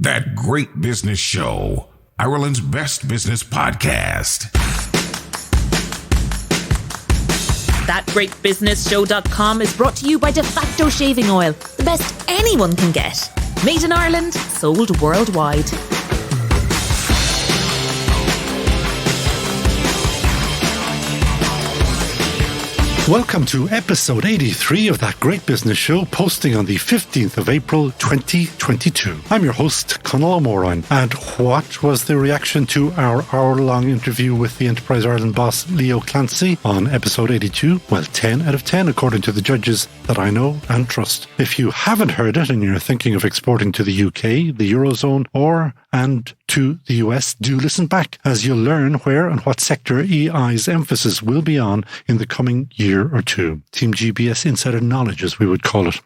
That Great Business Show, Ireland's best business podcast. ThatGreatBusinessShow.com is brought to you by De Facto Shaving Oil, the best anyone can get. Made in Ireland, sold worldwide. Welcome to episode 83 of That Great Business Show, posting on the 15th of April 2022. I'm your host, Chanelle Moran, and what was the reaction to our hour-long interview with the Enterprise Ireland boss Leo Clancy on episode 82? Well, 10 out of 10 according to the judges that I know and trust. If you haven't heard it and you're thinking of exporting to the UK, the Eurozone, and to the US, do listen back as you'll learn where and what sector EI's emphasis will be on in the coming year or two. Team GBS insider knowledge, as we would call it.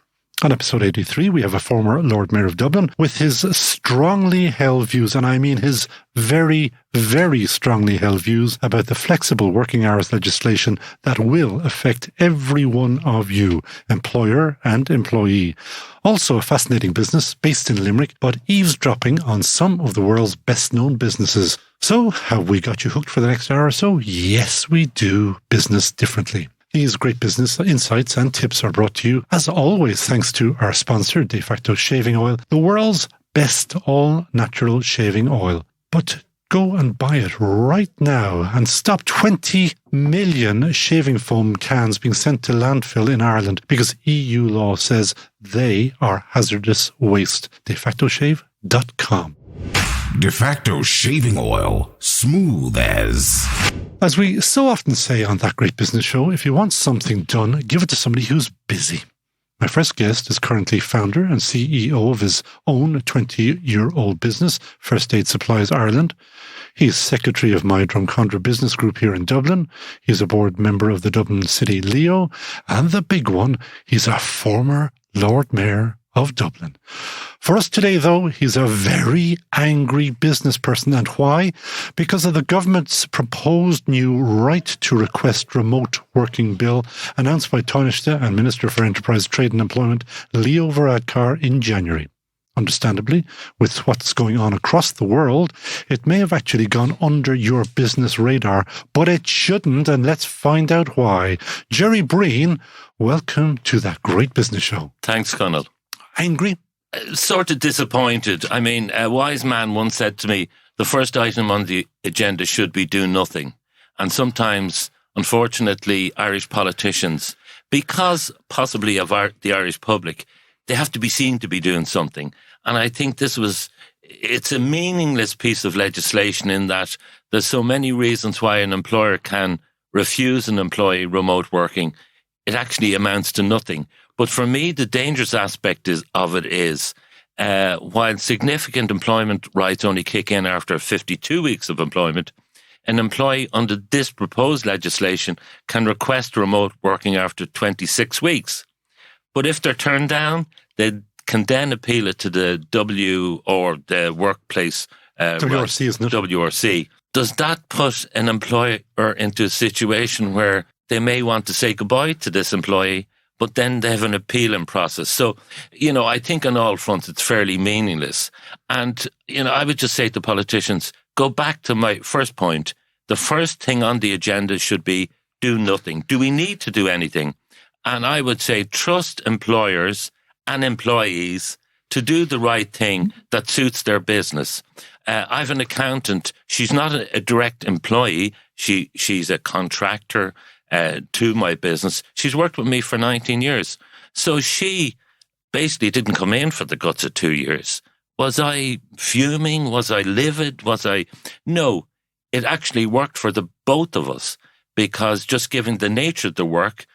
On episode 83, we have a former Lord Mayor of Dublin with his strongly held views, and I mean his very, very strongly held views about the flexible working hours legislation that will affect every one of you, employer and employee. Also a fascinating business based in Limerick, but eavesdropping on some of the world's best-known businesses. So, have we got you hooked for the next hour or so? Yes, we do business differently. These great business insights and tips are brought to you, as always, thanks to our sponsor, De Facto Shaving Oil, the world's best all-natural shaving oil. But go and buy it right now and stop 20 million shaving foam cans being sent to landfill in Ireland because EU law says they are hazardous waste. DeFactoShave.com. De Facto Shaving Oil, smooth as... As we so often say on That Great Business Show, if you want something done, give it to somebody who's busy. My first guest is currently founder and CEO of his own 20-year-old business, First Aid Supplies Ireland. He's secretary of my Drumcondra Business Group here in Dublin. He's a board member of the Dublin City Leo. And the big one, he's a former Lord Mayor of Dublin. For us today, though, he's a very angry business person. And why? Because of the government's proposed new right to request remote working bill announced by Taoiseach and Minister for Enterprise, Trade and Employment, Leo Varadkar, in January. Understandably, with what's going on across the world, it may have actually gone under your business radar, but it shouldn't, and let's find out why. Gerry Breen, welcome to That Great Business Show. Thanks, Conal. Angry? Sort of disappointed. I mean, a wise man once said to me, the first item on the agenda should be do nothing. And sometimes, unfortunately, Irish politicians, because possibly of the Irish public, they have to be seen to be doing something. And I think it's a meaningless piece of legislation in that there's so many reasons why an employer can refuse an employee remote working. It actually amounts to nothing. But for me, the dangerous aspect of it is, while significant employment rights only kick in after 52 weeks of employment, an employee under this proposed legislation can request remote working after 26 weeks. But if they're turned down, they can then appeal it to the the workplace WRC, isn't it? WRC. Does that put an employer into a situation where they may want to say goodbye to this employee, but then they have an appealing process? So, I think on all fronts it's fairly meaningless. And, I would just say to politicians, go back to my first point. The first thing on the agenda should be do nothing. Do we need to do anything? And I would say trust employers and employees to do the right thing that suits their business. I have an accountant. She's not a direct employee. She's a contractor to my business. She's worked with me for 19 years. So she basically didn't come in for the guts of 2 years. Was I fuming? Was I livid? No, it actually worked for the both of us because just given the nature of the work,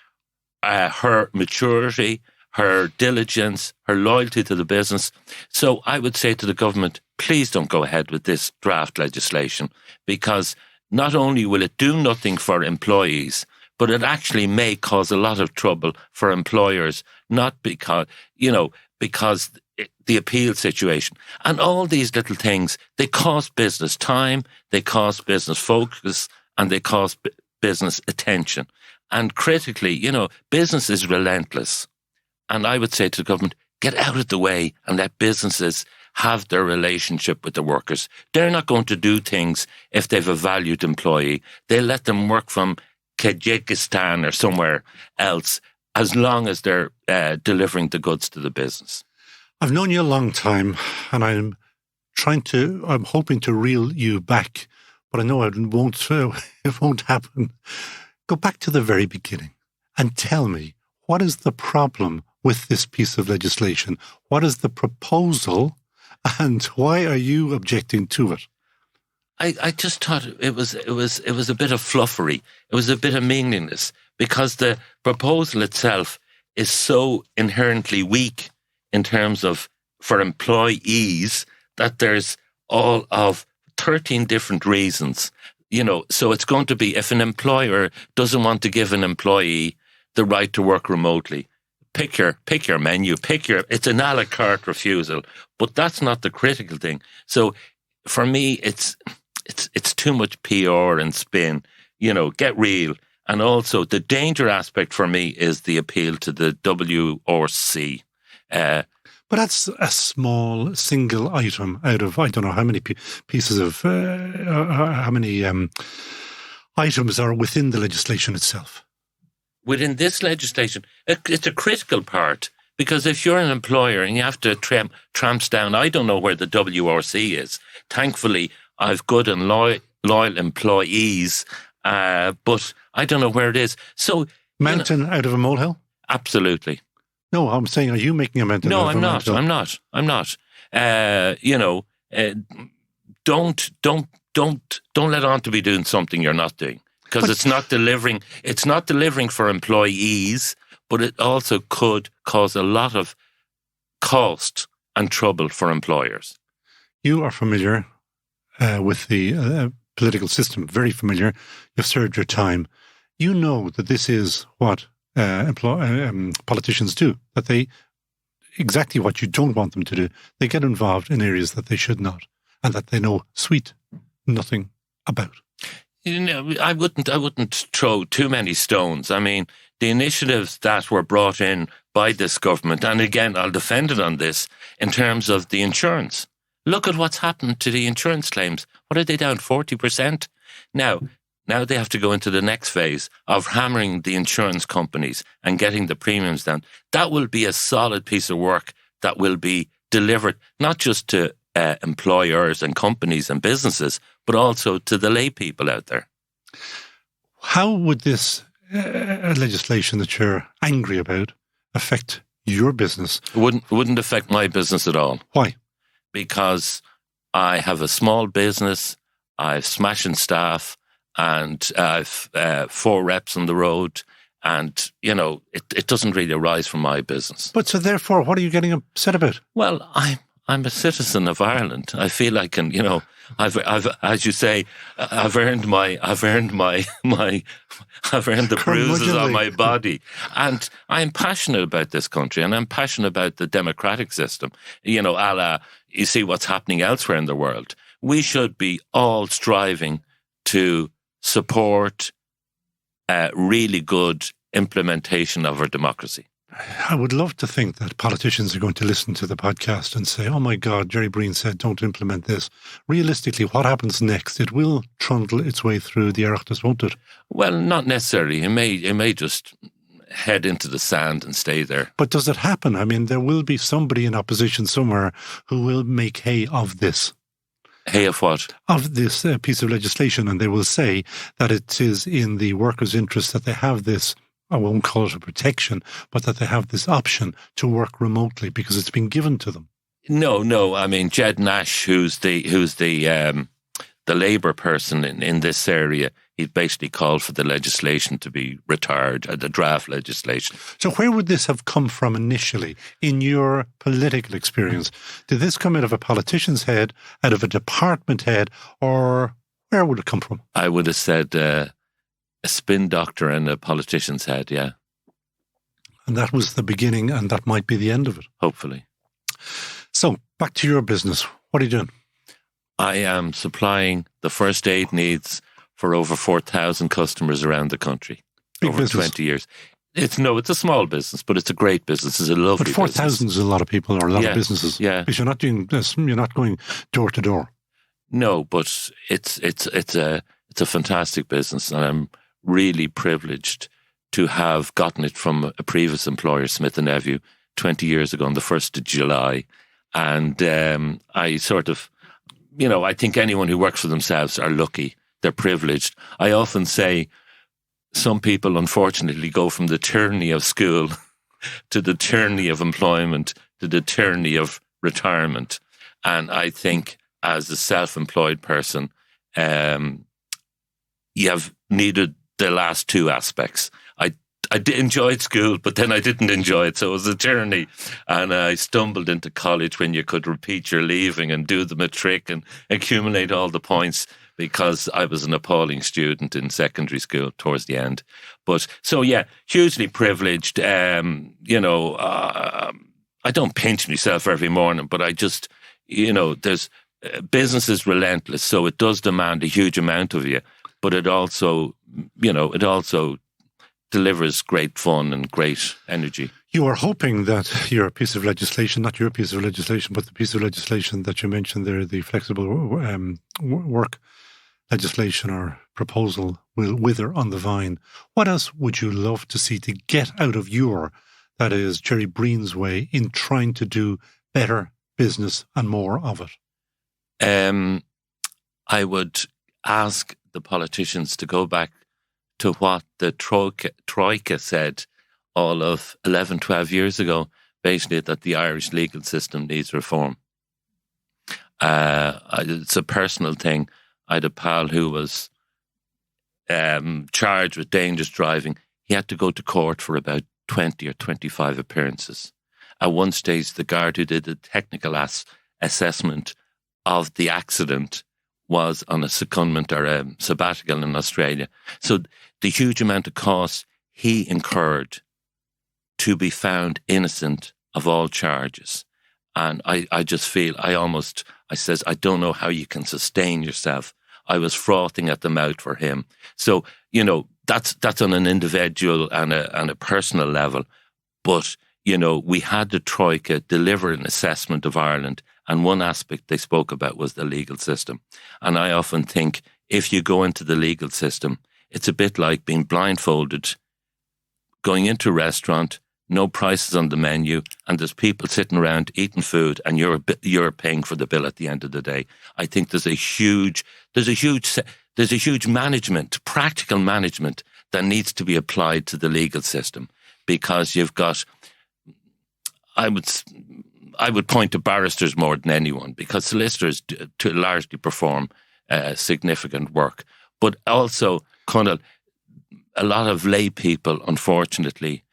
her maturity, her diligence, her loyalty to the business. So I would say to the government, please don't go ahead with this draft legislation because not only will it do nothing for employees, but it actually may cause a lot of trouble for employers, not because the appeal situation. And all these little things, they cost business time, they cost business focus, and they cost business attention. And critically, business is relentless. And I would say to the government, get out of the way and let businesses have their relationship with the workers. They're not going to do things if they've a valued employee. They'll let them work from Kyrgyzstan or somewhere else as long as they're delivering the goods to the business. I've known you a long time, and I'm hoping to reel you back, but I know it won't happen. Go back to the very beginning and tell me, what is the problem with this piece of legislation? What is the proposal, and why are you objecting to it? I just thought it was a bit of fluffery. It was a bit of meaningless, because the proposal itself is so inherently weak in terms of for employees that there's all of 13 different reasons. So it's going to be, if an employer doesn't want to give an employee the right to work remotely, pick your menu, it's an a la carte refusal, but that's not the critical thing. So for me, it's too much PR and spin, get real. And also the danger aspect for me is the appeal to the WRC. But that's a small single item out of, I don't know how many pieces of, how many items are within the legislation itself. Within this legislation, it's a critical part, because if you're an employer and you have to tramps down, I don't know where the WRC is. Thankfully, I've good and loyal employees, but I don't know where it is. So Mountain out of a molehill? Absolutely. No, I'm saying, are you making a mountain out of a molehill? No, I'm not. Don't let on to be doing something you're not doing, because it's not delivering. It's not delivering for employees, but it also could cause a lot of cost and trouble for employers. You are familiar with the political system, very familiar. You've served your time. You know that this is what politicians do, that they, exactly what you don't want them to do, they get involved in areas that they should not, and that they know sweet nothing about. I wouldn't throw too many stones. I mean, the initiatives that were brought in by this government, and again, I'll defend it on this, in terms of the insurance. Look at what's happened to the insurance claims. What are they down? 40%? Now they have to go into the next phase of hammering the insurance companies and getting the premiums down. That will be a solid piece of work that will be delivered not just to employers and companies and businesses, but also to the lay people out there. How would this legislation that you're angry about affect your business? It wouldn't affect my business at all. Why? Because I have a small business, I've smashing staff, and I've 4 reps on the road, and, it doesn't really arise from my business. But so therefore, what are you getting upset about? Well, I'm a citizen of Ireland. I feel I can, I've as you say, I've earned the bruises on my body, and I'm passionate about this country, and I'm passionate about the democratic system. You see what's happening elsewhere in the world. We should be all striving to support really good implementation of our democracy. I would love to think that politicians are going to listen to the podcast and say, oh my God, Gerry Breen said don't implement this. Realistically, what happens next? It will trundle its way through the Oireachtas, won't it? Well, not necessarily. It may just head into the sand and stay there. But does it happen? I mean, there will be somebody in opposition somewhere who will make hay of this. Hay of what? Of this piece of legislation, and they will say that it is in the workers' interest that they have this, I won't call it a protection, but that they have this option to work remotely because it's been given to them. No. I mean, Jed Nash, who's the Labour person in this area, he basically called for the legislation to be retired, the draft legislation. So where would this have come from initially in your political experience? Did this come out of a politician's head, out of a department head, or where would it come from? I would have said a spin doctor and a politician's head, yeah. And that was the beginning, and that might be the end of it. Hopefully. So, back to your business. What are you doing? I am supplying the first aid needs for over 4,000 customers around the country over 20 years. It's a small business, but it's a great business. It's a lovely business. But 4,000 is a lot of people or a lot of businesses. Yeah. Because you're not doing this, you're not going door to door. No, but it's a fantastic business, and I'm really privileged to have gotten it from a previous employer, Smith & Nephew, 20 years ago on the 1st of July. And I sort of, I think anyone who works for themselves are lucky. They're privileged. I often say some people, unfortunately, go from the tyranny of school to the tyranny of employment to the tyranny of retirement. And I think as a self-employed person, you have needed the last two aspects. I enjoyed school, but then I didn't enjoy it, so it was a tyranny. And I stumbled into college when you could repeat your leaving and do the matric and accumulate all the points, because I was an appalling student in secondary school towards the end. But so, yeah, hugely privileged. I don't pinch myself every morning, but I just, there's business is relentless, so it does demand a huge amount of you, but it also delivers great fun and great energy. You are hoping that your piece of legislation, not your piece of legislation, but the piece of legislation that you mentioned there, the flexible work legislation or proposal, will wither on the vine. What else would you love to see to get out of that is Gerry Breen's way in trying to do better business and more of it? I would ask the politicians to go back to what the Troika said all of 11, 12 years ago, basically that the Irish legal system needs reform. It's a personal thing. I had a pal who was charged with dangerous driving. He had to go to court for about 20 or 25 appearances. At one stage, the guard who did the technical assessment of the accident was on a secondment or a sabbatical in Australia. So the huge amount of costs he incurred to be found innocent of all charges. And I just feel, I says, I don't know how you can sustain yourself. I was frothing at the mouth for him. So, that's on an individual and a personal level. But, we had the Troika deliver an assessment of Ireland, and one aspect they spoke about was the legal system. And I often think if you go into the legal system, it's a bit like being blindfolded, going into a restaurant, no prices on the menu, and there's people sitting around eating food, and you're paying for the bill at the end of the day. I think there's a huge management, practical management that needs to be applied to the legal system, because you've got, I would point to barristers more than anyone, because solicitors to largely perform significant work, but also kind of a lot of lay people, unfortunately,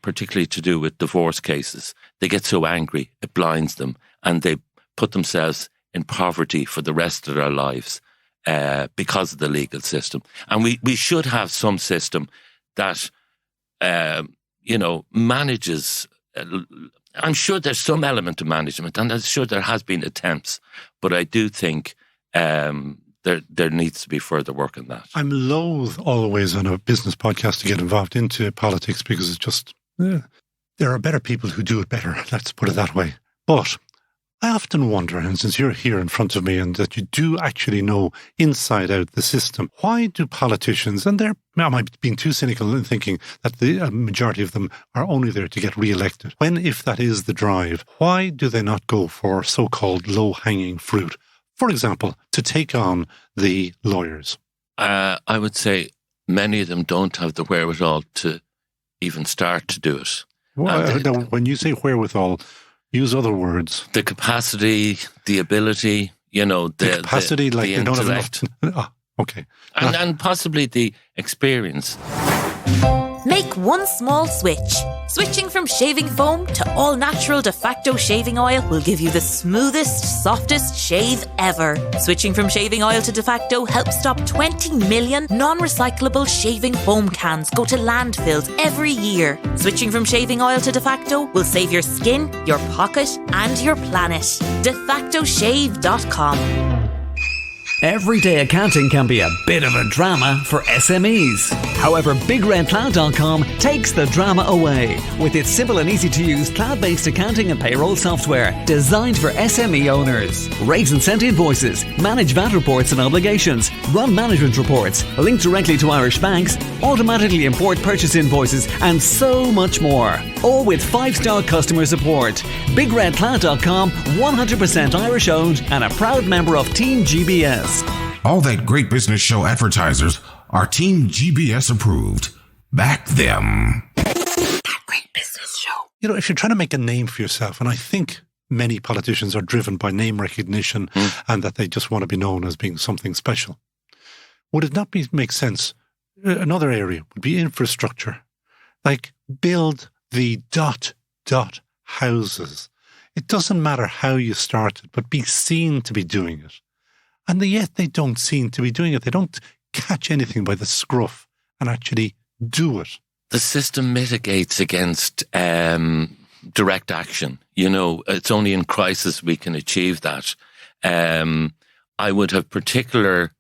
particularly to do with divorce cases, they get so angry, it blinds them, and they put themselves in poverty for the rest of their lives because of the legal system. And we should have some system that, manages. I'm sure there's some element of management, and I'm sure there has been attempts, but I do think there needs to be further work on that. I'm loath always on a business podcast to get involved into politics, because it's just, there are better people who do it better, let's put it that way. But I often wonder, and since you're here in front of me and that you do actually know inside out the system, why do politicians, and I might be being too cynical in thinking that the majority of them are only there to get re-elected, when, if that is the drive, why do they not go for so-called low-hanging fruit? For example, to take on the lawyers? I would say many of them don't have the wherewithal to even start to do it. Well, now, when you say wherewithal, use other words. The capacity, the ability, the capacity, the they don't intellect. Have enough. Okay. And possibly the experience. Make one small switch. Switching from shaving foam to all-natural de facto shaving oil will give you the smoothest, softest shave ever. Switching from shaving oil to de facto helps stop 20 million non-recyclable shaving foam cans go to landfills every year. Switching from shaving oil to de facto will save your skin, your pocket, and your planet. defactoshave.com. Everyday accounting can be a bit of a drama for SMEs. However, BigRedCloud.com takes the drama away with its simple and easy to use cloud-based accounting and payroll software designed for SME owners. Raise and send invoices, manage VAT reports and obligations, run management reports, link directly to Irish banks, automatically import purchase invoices, and so much more. All with 5-star customer support. BigRedCloud.com, 100% Irish owned and a proud member of Team GBS. All that Great Business Show advertisers are Team GBS approved. Back them. That Great Business Show. You know, if you're trying to make a name for yourself, and I think many politicians are driven by name recognition and that they just want to be known as being something special, would it not make sense? Another area would be infrastructure. Like, build the ... houses. It doesn't matter how you started, but be seen to be doing it. And yet they don't seem to be doing it. They don't catch anything by the scruff and actually do it. The system mitigates against direct action. You know, it's only in crisis we can achieve that. I would have particular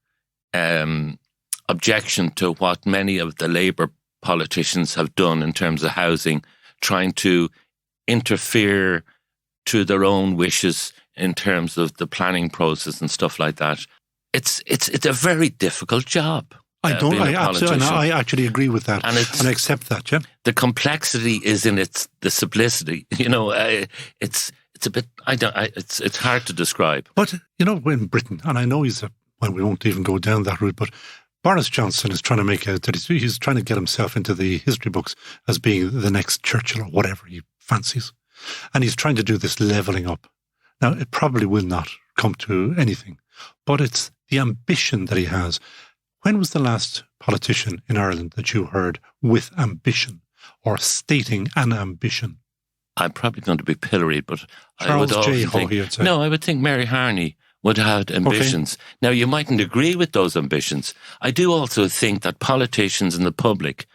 objection to what many of the Labour politicians have done in terms of housing, trying to interfere to their own wishes in terms of the planning process and stuff like that. It's a very difficult job. I actually agree with that, and I accept that. Yeah, the complexity is in the simplicity. You know, it's a bit. It's hard to describe. But you know, in Britain, and I know we won't even go down that route, but Boris Johnson is trying to he's trying to get himself into the history books as being the next Churchill or whatever he fancies, and he's trying to do this levelling up. Now, it probably will not come to anything, but it's the ambition that he has. When was the last politician in Ireland that you heard with ambition or stating an ambition? I'm probably going to be pilloried, but Charles I would J. think, I would think Mary Harney would have had ambitions. Okay. Now, you mightn't agree with those ambitions. I do also think that politicians and the public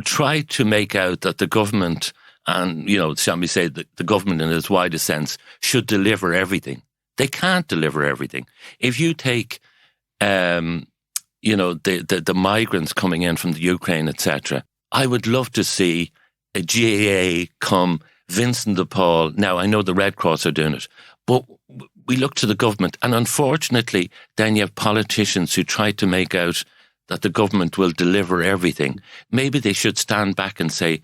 try to make out that the government and, you know, shall we say, the government in its widest sense should deliver everything. They can't deliver everything. If you take, the migrants coming in from the Ukraine, etc., I would love to see a GAA come, Vincent de Paul. Now, I know the Red Cross are doing it, but we look to the government, and unfortunately, then you have politicians who try to make out that the government will deliver everything. Maybe they should stand back and say,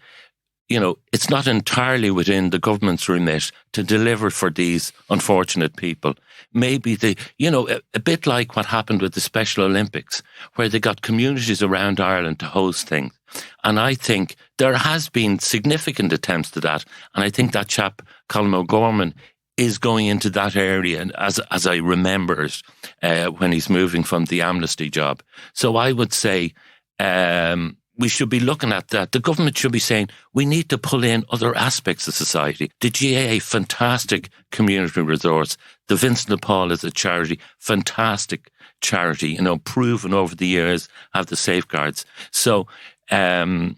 you know, it's not entirely within the government's remit to deliver for these unfortunate people. Maybe a bit like what happened with the Special Olympics, where they got communities around Ireland to host things. And I think there has been significant attempts to that. And I think that chap, Colm O'Gorman, is going into that area, and as I remember it, when he's moving from the amnesty job. So I would say, we should be looking at that. The government should be saying, we need to pull in other aspects of society. The GAA, fantastic community resource. The Vincent de Paul is a charity, fantastic charity, you know, proven over the years, have the safeguards. So, I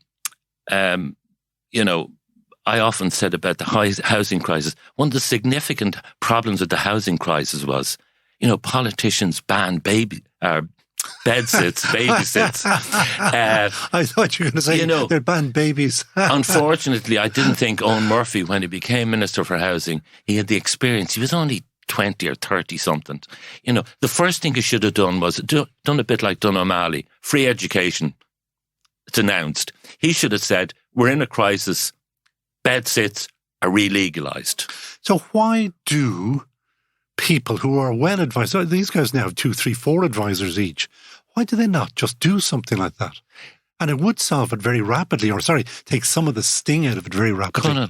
often said about the housing crisis, one of the significant problems with the housing crisis was, you know, politicians banned bed sits, baby sits. I thought you were going to say, they're banned babies. Unfortunately, I didn't think Owen Murphy, when he became Minister for Housing, he had the experience. He was only 20 or 30 something. You know, the first thing he should have done was done a bit like Dun O'Malley, free education. It's announced. He should have said, we're in a crisis, bed sits are re-legalised. So why do people who are well advised, these guys now have 2, 3, 4 advisors each, why do they not just do something like that? And it would solve it very rapidly, take some of the sting out of it very rapidly. Conal,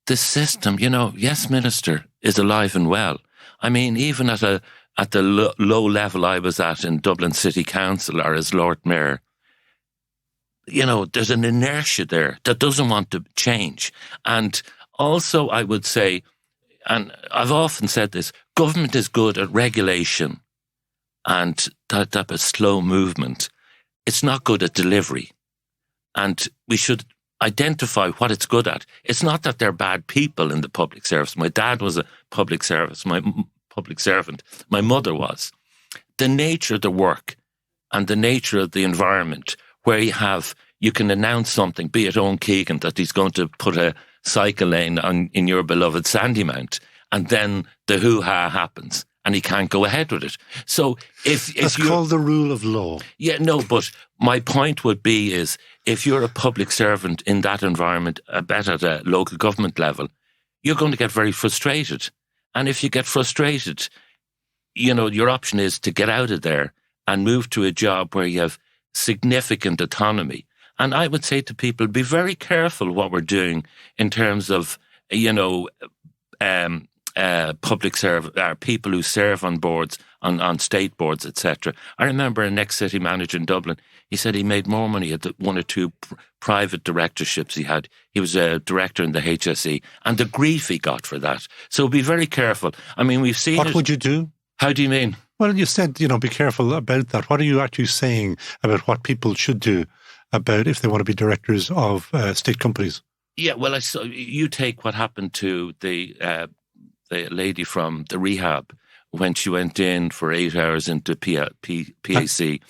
the system, you know, yes, Minister, is alive and well. I mean, even at the low level I was at in Dublin City Council or as Lord Mayor, you know, there's an inertia there that doesn't want to change. And also, I would say, and I've often said this, government is good at regulation and that type of slow movement. It's not good at delivery. And we should identify what it's good at. It's not that they're bad people in the public service. My dad was a public servant. My mother was. the nature of the work and the nature of the environment where you can announce something, be it Owen Keegan, that he's going to put a cycle lane in your beloved Sandymount, and then the hoo-ha happens and he can't go ahead with it. So if that's called the rule of law. Yeah, no, but my point would be is if you're a public servant in that environment, at a local government level, you're going to get very frustrated. And if you get frustrated, your option is to get out of there and move to a job where you have significant autonomy. And I would say to people, be very careful what we're doing in terms of, public people who serve on boards, on state boards, etc. I remember an ex-city manager in Dublin. He said he made more money at the one or two private directorships he had. He was a director in the HSE, and the grief he got for that. So be very careful. I mean, we've seen What would you do? How do you mean? Well, you said, be careful about that. What are you actually saying about what people should do about if they want to be directors of state companies? Yeah, well, you take what happened to the lady from the rehab when she went in for 8 hours into PAC.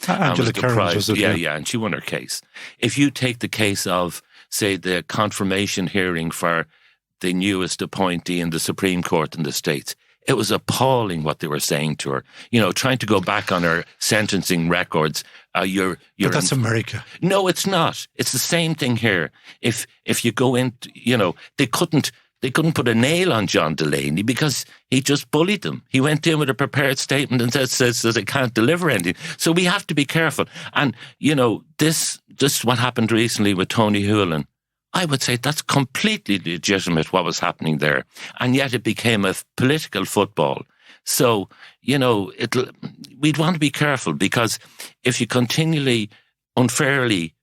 Angela Cairns, was it? Yeah, and she won her case. If you take the case of, say, the confirmation hearing for the newest appointee in the Supreme Court in the States, it was appalling what they were saying to her. Trying to go back on her sentencing records. But that's America. No, it's not. It's the same thing here. If you go in, they couldn't put a nail on John Delaney because he just bullied them. He went in with a prepared statement and says that it can't deliver anything. So we have to be careful. And, this what happened recently with Tony Hoolan. I would say that's completely legitimate what was happening there. And yet it became a political football. So, we'd want to be careful because if you continually, unfairly,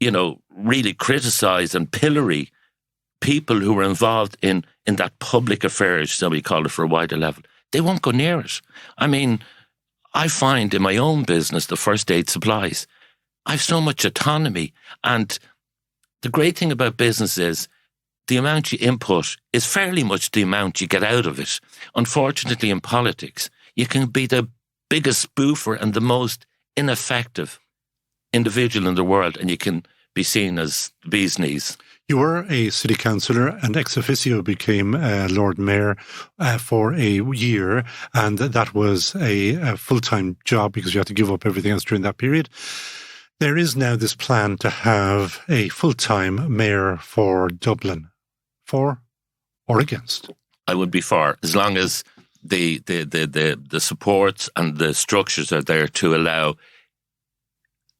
really criticise and pillory people who were involved in that public affairs, shall we call it, for a wider level, they won't go near it. I mean, I find in my own business, the first aid supplies, I have so much autonomy. And the great thing about business is the amount you input is fairly much the amount you get out of it. Unfortunately, in politics, you can be the biggest spoofer and the most ineffective individual in the world, and you can be seen as the bee's knees. You were a city councillor and ex officio became Lord Mayor for a year, and that was a full-time job because you had to give up everything else during that period. There is now this plan to have a full-time mayor for Dublin. For or against? I would be for, as long as the supports and the structures are there to allow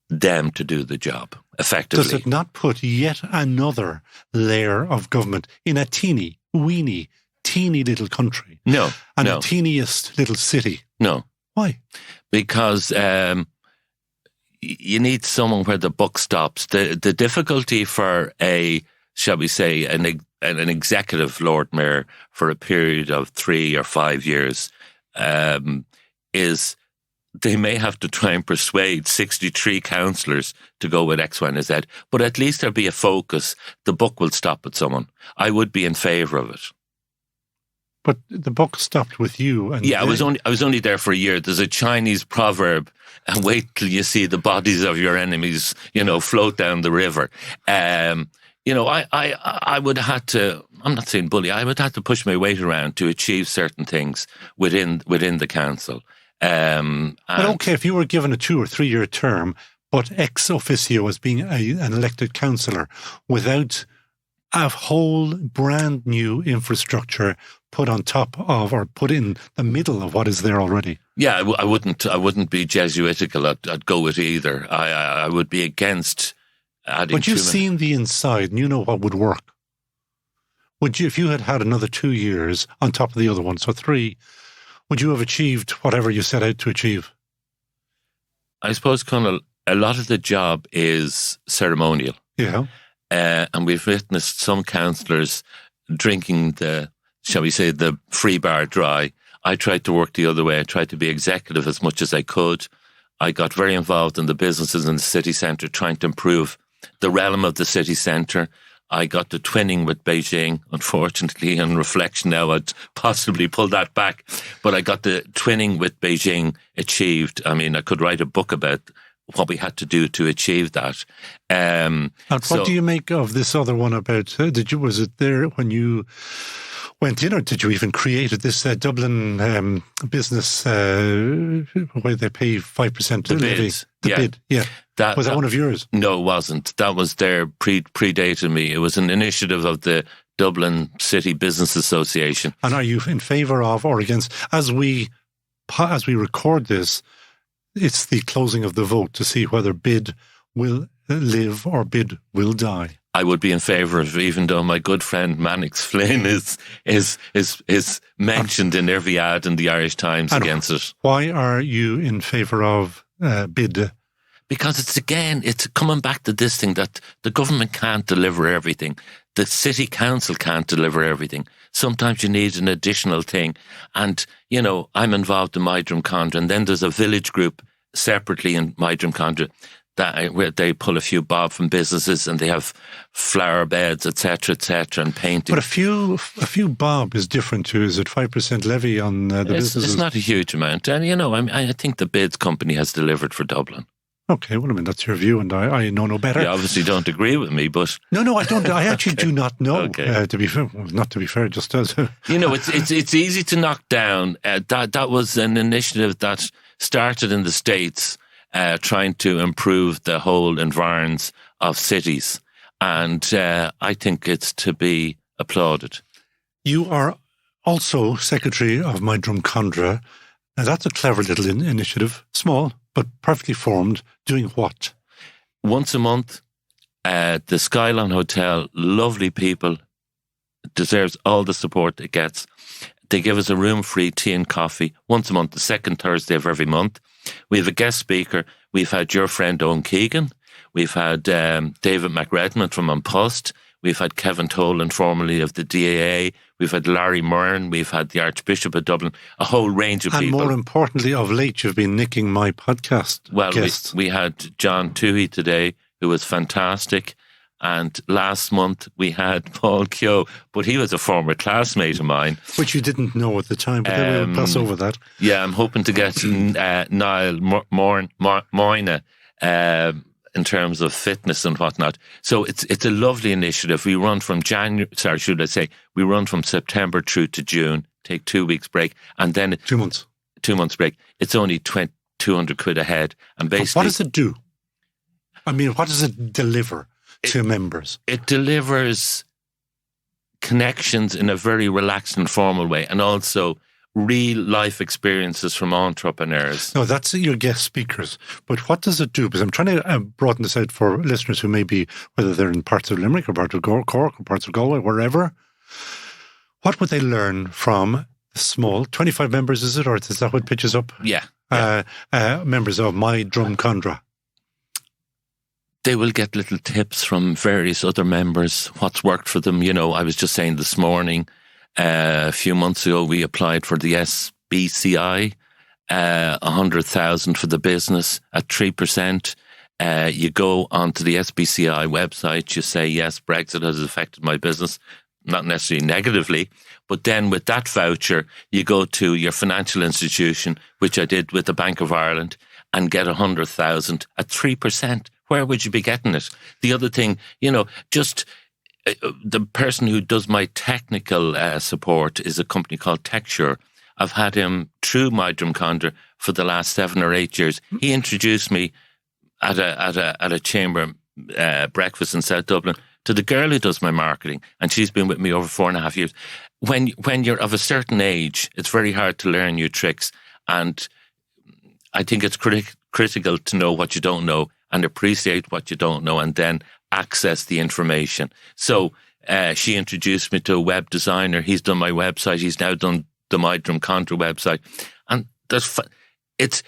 them to do the job effectively. Does it not put yet another layer of government in a teeny little country? No. And the teeniest little city? No. Why? Because you need someone where the buck stops. The difficulty for shall we say, an executive Lord Mayor for a period of 3 or 5 years is they may have to try and persuade 63 councillors to go with X, Y, and Z, but at least there'll be a focus. The buck will stop with someone. I would be in favour of it. But the buck stopped with you. And yeah, I was only there for a year. There's a Chinese proverb, and wait till you see the bodies of your enemies, float down the river. I would have had to, I'm not saying bully, I would have to push my weight around to achieve certain things within the council. But okay, if you were given a 2 or 3 year term, but ex officio as being an elected councillor without a whole brand new infrastructure put on top of or put in the middle of what is there already. Yeah, I wouldn't be Jesuitical. I'd go with either. I would be against adding. But you've seen the inside and you know what would work. Would you, if you had another 2 years on top of the other one, so 3, would you have achieved whatever you set out to achieve? I suppose, Conal, a lot of the job is ceremonial. Yeah. And we've witnessed some councillors drinking shall we say, the free bar dry. I tried to work the other way. I tried to be executive as much as I could. I got very involved in the businesses in the city centre, trying to improve the realm of the city centre. I got the twinning with Beijing. Unfortunately, on reflection now, I'd possibly pull that back. But I got the twinning with Beijing achieved. I mean, I could write a book about what we had to do to achieve that. And what do you make of this other one about, was it there when you went in, or did you even create it, this Dublin business where they pay 5% the levy? bids. The bid, yeah. Was that one of yours? No, it wasn't. That was predated me. It was an initiative of the Dublin City Business Association. And are you in favour of or against? As we record this, it's the closing of the vote to see whether bid will live or bid will die. I would be in favour of, even though my good friend Mannix Flynn is mentioned in every ad in the Irish Times and against it. Why are you in favour of bid? Because it's coming back to this thing that the government can't deliver everything. The city council can't deliver everything. Sometimes you need an additional thing. And, I'm involved in my Drumcondra, and then there's a village group separately in my Drumcondra where they pull a few bob from businesses, and they have flower beds, etc., and painting. But a few bob is different to, is it 5% levy on the businesses? It's not a huge amount. And, I think the bids company has delivered for Dublin. Okay, well, I mean, that's your view, and I know no better. You obviously don't agree with me, but... No, I don't. I actually do not know, okay. To be fair. Well, not to be fair, just as... it's easy to knock down. That was an initiative that started in the States, trying to improve the whole environs of cities. And I think it's to be applauded. You are also Secretary of my Drumcondra. Now, that's a clever little initiative, small, but perfectly formed, doing what? Once a month, the Skyline Hotel, lovely people, deserves all the support it gets. They give us a room-free tea and coffee once a month, the second Thursday of every month. We have a guest speaker. We've had your friend Owen Keegan. We've had David McRedmond from An Post. We've had Kevin Tolan, formerly of the DAA. We've had Larry Murren. We've had the Archbishop of Dublin. A whole range of people. And more importantly, of late, you've been nicking my podcast guests. We had John Toohey today, who was fantastic. And last month, we had Paul Keogh, but he was a former classmate of mine. Which you didn't know at the time, but then we'll pass over that. Yeah, I'm hoping to get Niall Moyna, in terms of fitness and whatnot. So it's a lovely initiative. We run from we run from September through to June, take 2 weeks break, and then 2 months. 2 months break. It's only 200 quid a head. And basically, what does it do? I mean, what does it deliver to members? It delivers connections in a very relaxed and formal way, and also real life experiences from entrepreneurs. No, that's your guest speakers. But what does it do? Because I'm trying to broaden this out for listeners who may be, whether they're in parts of Limerick or parts of Cork or parts of Galway, wherever. What would they learn from the small, 25 members, is it? Or is that what pitches up? Yeah. Members of my Drumcondra. They will get little tips from various other members, what's worked for them. I was just saying this morning, a few months ago, we applied for the SBCI, 100,000 for the business at 3%. You go onto the SBCI website, you say, yes, Brexit has affected my business, not necessarily negatively, but then with that voucher, you go to your financial institution, which I did with the Bank of Ireland, and get 100,000 at 3%. Where would you be getting it? The other thing, just... the person who does my technical support is a company called TechSure. I've had him through my Drumcondra for the last 7 or 8 years. He introduced me at a chamber breakfast in South Dublin to the girl who does my marketing, and she's been with me over 4.5 years. When you're of a certain age, it's very hard to learn new tricks, and I think it's critical to know what you don't know and appreciate what you don't know, and then access the information. So she introduced me to a web designer. He's done my website. He's now done the My Drumcondra website. And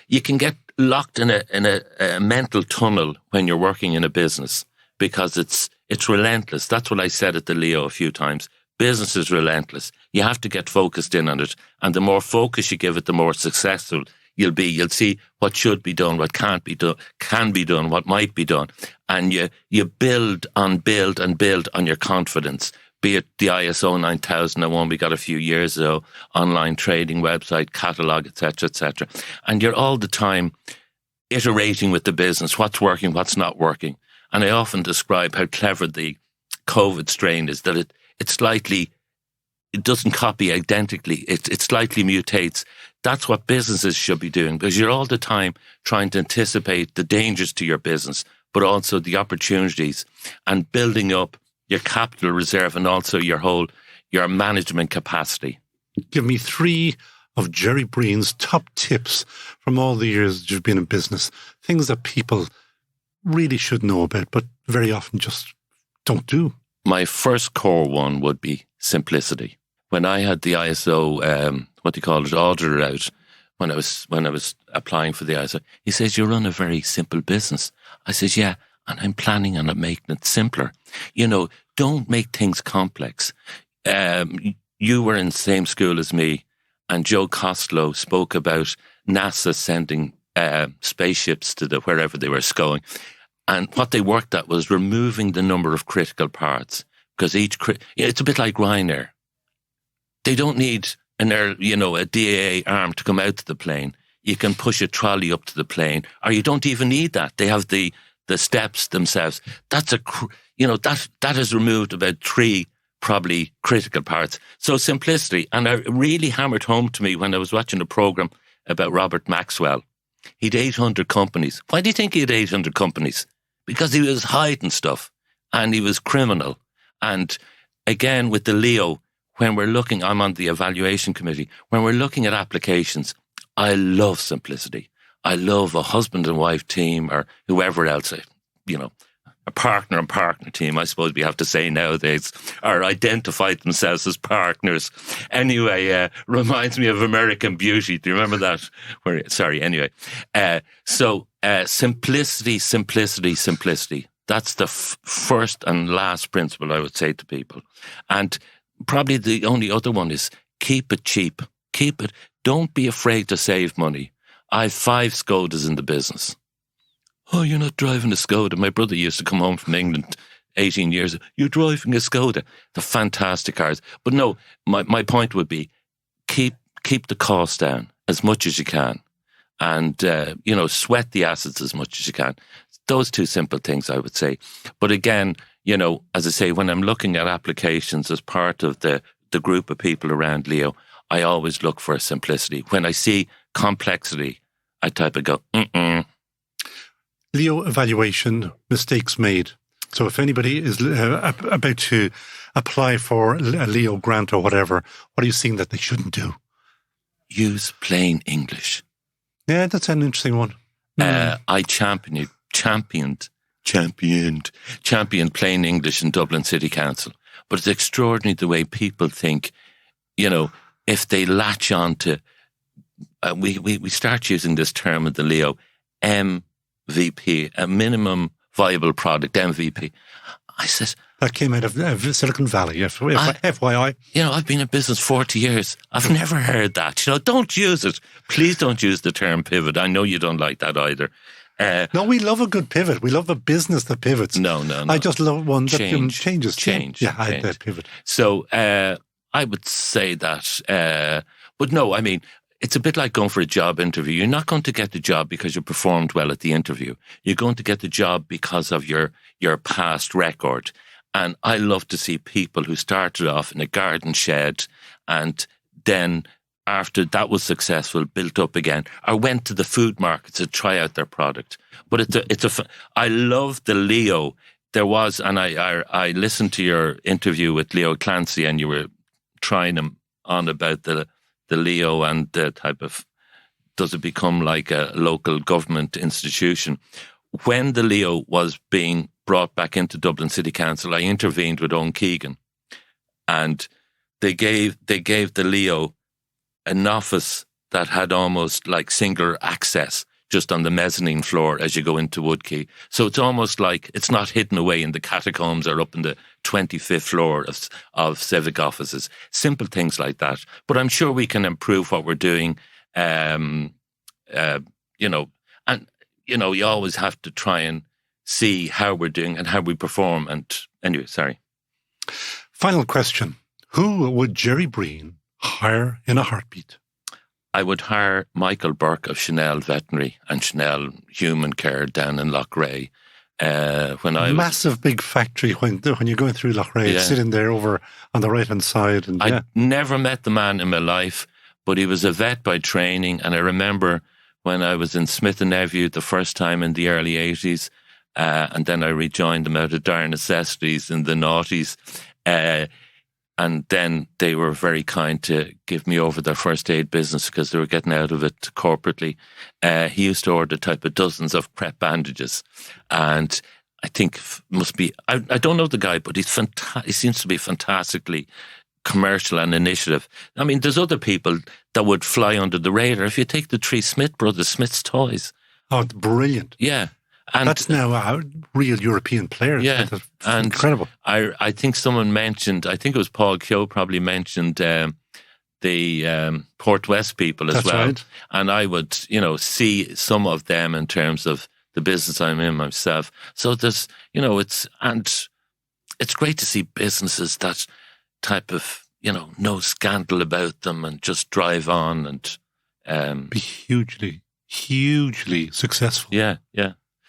you can get locked in a mental tunnel when you're working in a business, because it's relentless. That's what I said at the Leo a few times. Business is relentless. You have to get focused in on it. And the more focus you give it, the more successful You'll see what should be done, what can be done, what might be done. And you build on your confidence, be it the ISO 9001 we got a few years ago, online trading website, catalogue, etc., etc. And you're all the time iterating with the business, what's working, what's not working. And I often describe how clever the COVID strain is, that it doesn't copy identically. It slightly mutates. That's what businesses should be doing, because you're all the time trying to anticipate the dangers to your business, but also the opportunities, and building up your capital reserve and also your management capacity. Give me 3 of Gerry Breen's top tips from all the years that you've been in business, things that people really should know about, but very often just don't do. My first core one would be simplicity. When I had the ISO, auditor out, when I was applying for the ISO, he says, you run a very simple business. I says, yeah, and I'm planning on making it simpler. Don't make things complex. You were in the same school as me, and Joe Costello spoke about NASA sending spaceships to wherever they were going. And what they worked at was removing the number of critical parts, because it's a bit like Ryanair. They don't need a DAA arm to come out to the plane. You can push a trolley up to the plane, or you don't even need that. They have the steps themselves. That has removed about 3 probably critical parts. So simplicity, and it really hammered home to me when I was watching a program about Robert Maxwell. He'd 800 companies. Why do you think he had 800 companies? Because he was hiding stuff, and he was criminal. And again, with the Leo, when we're looking, I'm on the evaluation committee, when we're looking at applications, I love simplicity. I love a husband and wife team, or whoever else, a partner and partner team, I suppose we have to say nowadays, or identify themselves as partners. Anyway, reminds me of American Beauty. Do you remember that? Simplicity. That's the first and last principle I would say to people. And probably the only other one is keep it cheap. Don't be afraid to save money. I have 5 Skodas in the business. Oh, you're not driving a Skoda. My brother used to come home from England 18 years ago. You're driving a Skoda. They're fantastic cars. But no, my point would be keep the cost down as much as you can, and sweat the assets as much as you can. Those 2 simple things, I would say. But again, as I say, when I'm looking at applications as part of the group of people around Leo, I always look for simplicity. When I see complexity, I type and go, Leo evaluation, mistakes made. So if anybody is about to apply for a Leo grant or whatever, what are you seeing that they shouldn't do? Use plain English. Yeah, that's an interesting one. I championed plain English in Dublin City Council. But it's extraordinary the way people think, if they latch on to, we start using this term in the Leo, MVP, a minimum viable product, MVP. I said... That came out of Silicon Valley, FYI. I've been in business 40 years. I've never heard that. Don't use it. Please don't use the term pivot. I know you don't like that either. No, we love a good pivot. We love a business that pivots. No. I just love one that changes. Change. Yeah, I that pivot. So I would say that. But no, I mean, it's a bit like going for a job interview. You're not going to get the job because you performed well at the interview. You're going to get the job because of your past record. And I love to see people who started off in a garden shed and then after that was successful, built up again, or went to the food markets to try out their product. But I love the Leo. There was, and I listened to your interview with Leo Clancy, and you were trying him on about the Leo and the type of, does it become like a local government institution? When the Leo was being brought back into Dublin City Council, I intervened with Owen Keegan, and they gave the Leo an office that had almost like single access just on the mezzanine floor as you go into Woodkey. So it's almost like it's not hidden away in the catacombs or up in the 25th floor of civic offices. Simple things like that. But I'm sure we can improve what we're doing you always have to try and see how we're doing and how we perform. And anyway, sorry. Final question. Who would Gerry Breen hire in a heartbeat? I would hire Michael Burke of Chanelle Veterinary and Chanelle Human Care down in Loughrea. Massive big factory when you're going through Loughrea, sitting there over on the right-hand side. And I never met the man in my life, but he was a vet by training. And I remember when I was in Smith & Nephew the first time in the early 80s, and then I rejoined them out of dire necessities in the noughties. And then they were very kind to give me over their first aid business because they were getting out of it corporately. He used to order type of dozens of prep bandages. And I think I don't know the guy, but he seems to be fantastically commercial and initiative. I mean, there's other people that would fly under the radar. If you take the three Smith brothers, Smith's Toys. Oh, it's brilliant. Yeah. And that's now a real European player. Yeah. And incredible. I think someone mentioned, I think it was Paul Keogh probably mentioned the Port West people as well. Right. And I would, see some of them in terms of the business I'm in myself. So there's, it's great to see businesses that type of, no scandal about them and just drive on and be hugely successful. Yeah.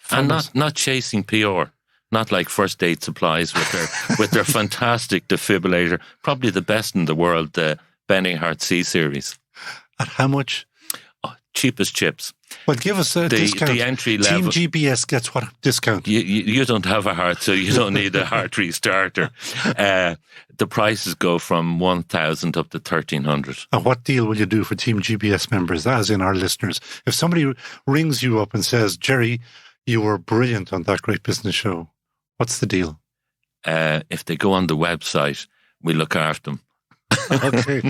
And not chasing PR, not like First Aid Supplies with their fantastic defibrillator, probably the best in the world, the Benninghart C series. At how much? Oh, cheap as chips. Well, give us a discount. The entry level. Team GBS gets what discount? You don't have a heart, so you don't need a heart restarter. The prices go from 1,000 up to 1,300. And what deal will you do for Team GBS members, as in our listeners? If somebody rings you up and says, Gerry, you were brilliant on That Great Business Show, what's the deal? If they go on the website, we look after them. Okay.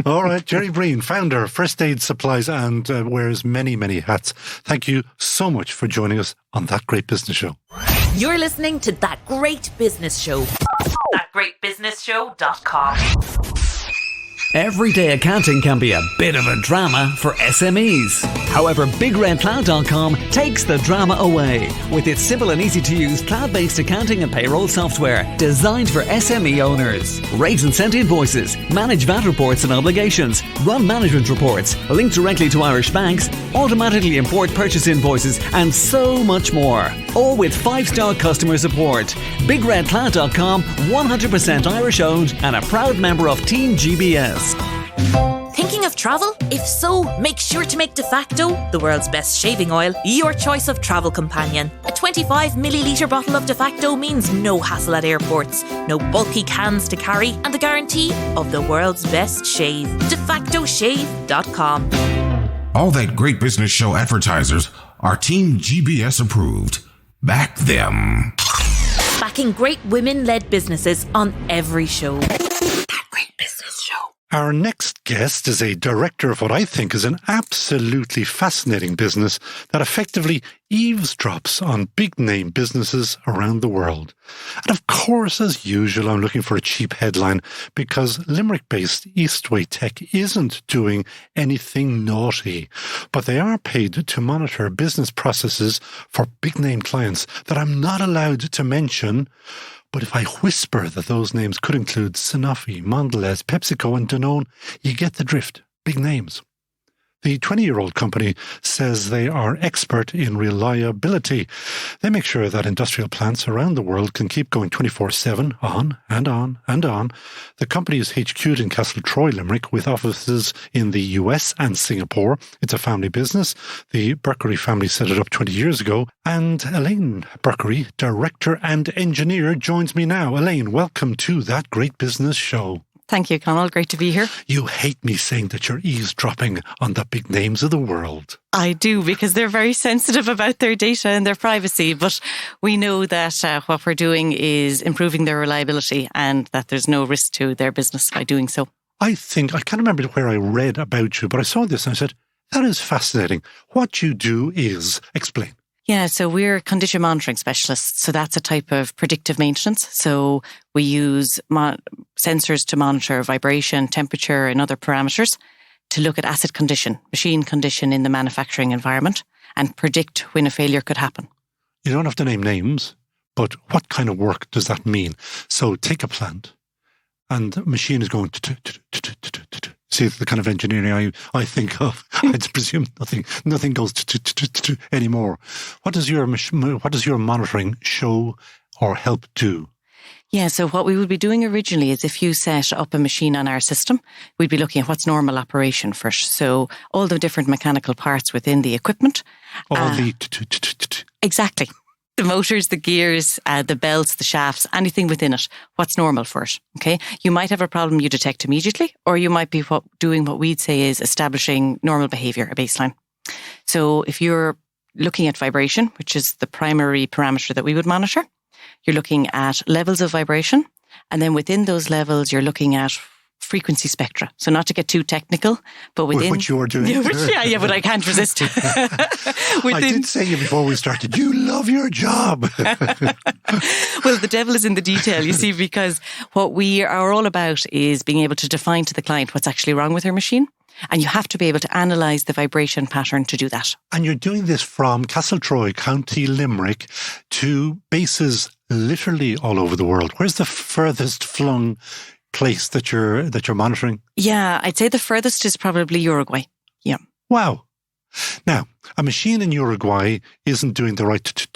All right. Gerry Breen, founder of First Aid Supplies and wears many, many hats. Thank you so much for joining us on That Great Business Show. You're listening to That Great Business Show. ThatGreatBusinessShow.com. Everyday accounting can be a bit of a drama for SMEs. However, BigRedCloud.com takes the drama away with its simple and easy to use cloud-based accounting and payroll software designed for SME owners. Raise and send invoices, manage VAT reports and obligations, run management reports, link directly to Irish banks, automatically import purchase invoices, and so much more. All with 5-star customer support. BigRedCloud.com, 100% Irish owned and a proud member of Team GBS. Thinking of travel? If so, make sure to make De Facto, the world's best shaving oil, your choice of travel companion. A 25 millilitre bottle of De Facto means no hassle at airports, no bulky cans to carry, and the guarantee of the world's best shave. DeFactoShave.com. All That Great Business Show advertisers are Team GBS approved. Back them. Backing great women-led businesses on every show. That Great Business Show. Our next guest is a director of what I think is an absolutely fascinating business that effectively eavesdrops on big-name businesses around the world. And of course, as usual, I'm looking for a cheap headline because Limerick-based Eastway Tech isn't doing anything naughty, but they are paid to monitor business processes for big-name clients that I'm not allowed to mention. But if I whisper that those names could include Sanofi, Mondelez, PepsiCo and Danone, you get the drift. Big names. The 20-year-old company says they are expert in reliability. They make sure that industrial plants around the world can keep going 24/7, on and on and on. The company is HQ'd in Castletroy, Limerick, with offices in the US and Singapore. It's a family business. The Burkery family set it up 20 years ago. And Elaine Burkery, director and engineer, joins me now. Elaine, welcome to That Great Business Show. Thank you, Conall. Great to be here. You hate me saying that you're eavesdropping on the big names of the world. I do, because they're very sensitive about their data and their privacy. But we know that what we're doing is improving their reliability and that there's no risk to their business by doing so. I can't remember where I read about you, but I saw this and I said, that is fascinating. What you do is, explain. Yeah, so we're condition monitoring specialists. So that's a type of predictive maintenance. So we use sensors to monitor vibration, temperature and other parameters to look at asset condition, machine condition in the manufacturing environment and predict when a failure could happen. You don't have to name names, but what kind of work does that mean? So take a plant and the machine is going see the kind of engineering I think of. I presume nothing goes anymore. What does your monitoring show or help do? Yeah, so what we would be doing originally is if you set up a machine on our system, we'd be looking at what's normal operation first. So all the different mechanical parts within the equipment. Exactly. The motors, the gears, the belts, the shafts, anything within it, what's normal for it, okay? You might have a problem you detect immediately, or you might be doing what we'd say is establishing normal behaviour, a baseline. So if you're looking at vibration, which is the primary parameter that we would monitor, you're looking at levels of vibration, and then within those levels, you're looking at frequency spectra. So not to get too technical, but within... Which you are doing. Yeah, but I can't resist. I did say you before we started, you love your job. Well, the devil is in the detail, you see, because what we are all about is being able to define to the client what's actually wrong with her machine. And you have to be able to analyse the vibration pattern to do that. And you're doing this from Castletroy, County Limerick, to bases literally all over the world. Where's the furthest flung place that you're monitoring? Yeah, I'd say the furthest is probably Uruguay. Yeah. Wow. Now, a machine in Uruguay isn't doing the right...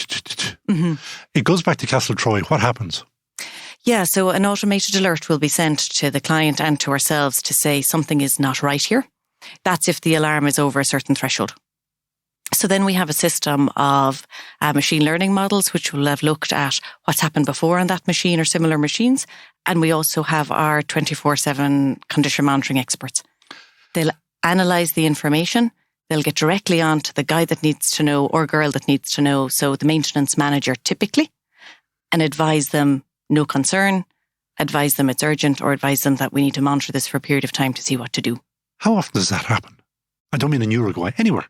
It goes back to Castletroy. What happens? Yeah, so an automated alert will be sent to the client and to ourselves to say something is not right here. That's if the alarm is over a certain threshold. So then we have a system of machine learning models which will have looked at what's happened before on that machine or similar machines. And we also have our 24/7 condition monitoring experts. They'll analyse the information. They'll get directly on to the guy that needs to know or girl that needs to know. So the maintenance manager typically, and advise them no concern, advise them it's urgent, or advise them that we need to monitor this for a period of time to see what to do. How often does that happen? I don't mean in Uruguay, anywhere.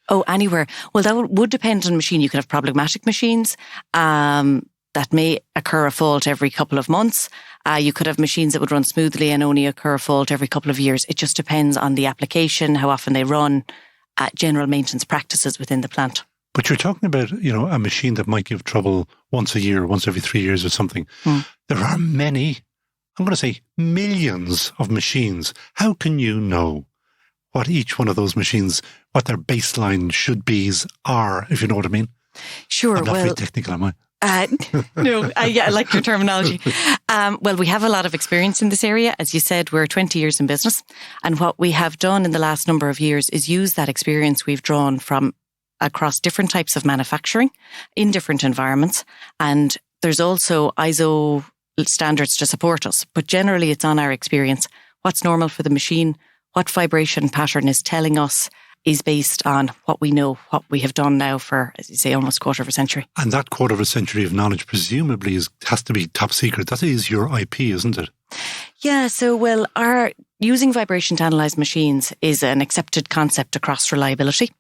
Oh, anywhere. Well, that would depend on the machine. You could have problematic machines that may occur a fault every couple of months. You could have machines that would run smoothly and only occur a fault every couple of years. It just depends on the application, how often they run, general maintenance practices within the plant. But you're talking about, a machine that might give trouble once a year, once every 3 years or something. There are many, I'm going to say millions of machines. How can you know what each one of those machines, what their baseline should-be's are, if you know what I mean? Sure. I'm not very technical, am I? No, I like your terminology. Well, we have a lot of experience in this area. As you said, we're 20 years in business. And what we have done in the last number of years is use that experience we've drawn from across different types of manufacturing in different environments. And there's also ISO standards to support us. But generally, it's on our experience. What's normal for the machine, what vibration pattern is telling us is based on what we know, what we have done now for, as you say, almost a quarter of a century. And that quarter of a century of knowledge presumably has to be top secret. That is your IP, isn't it? Yeah, so, well, our using vibration to analyse machines is an accepted concept across reliability.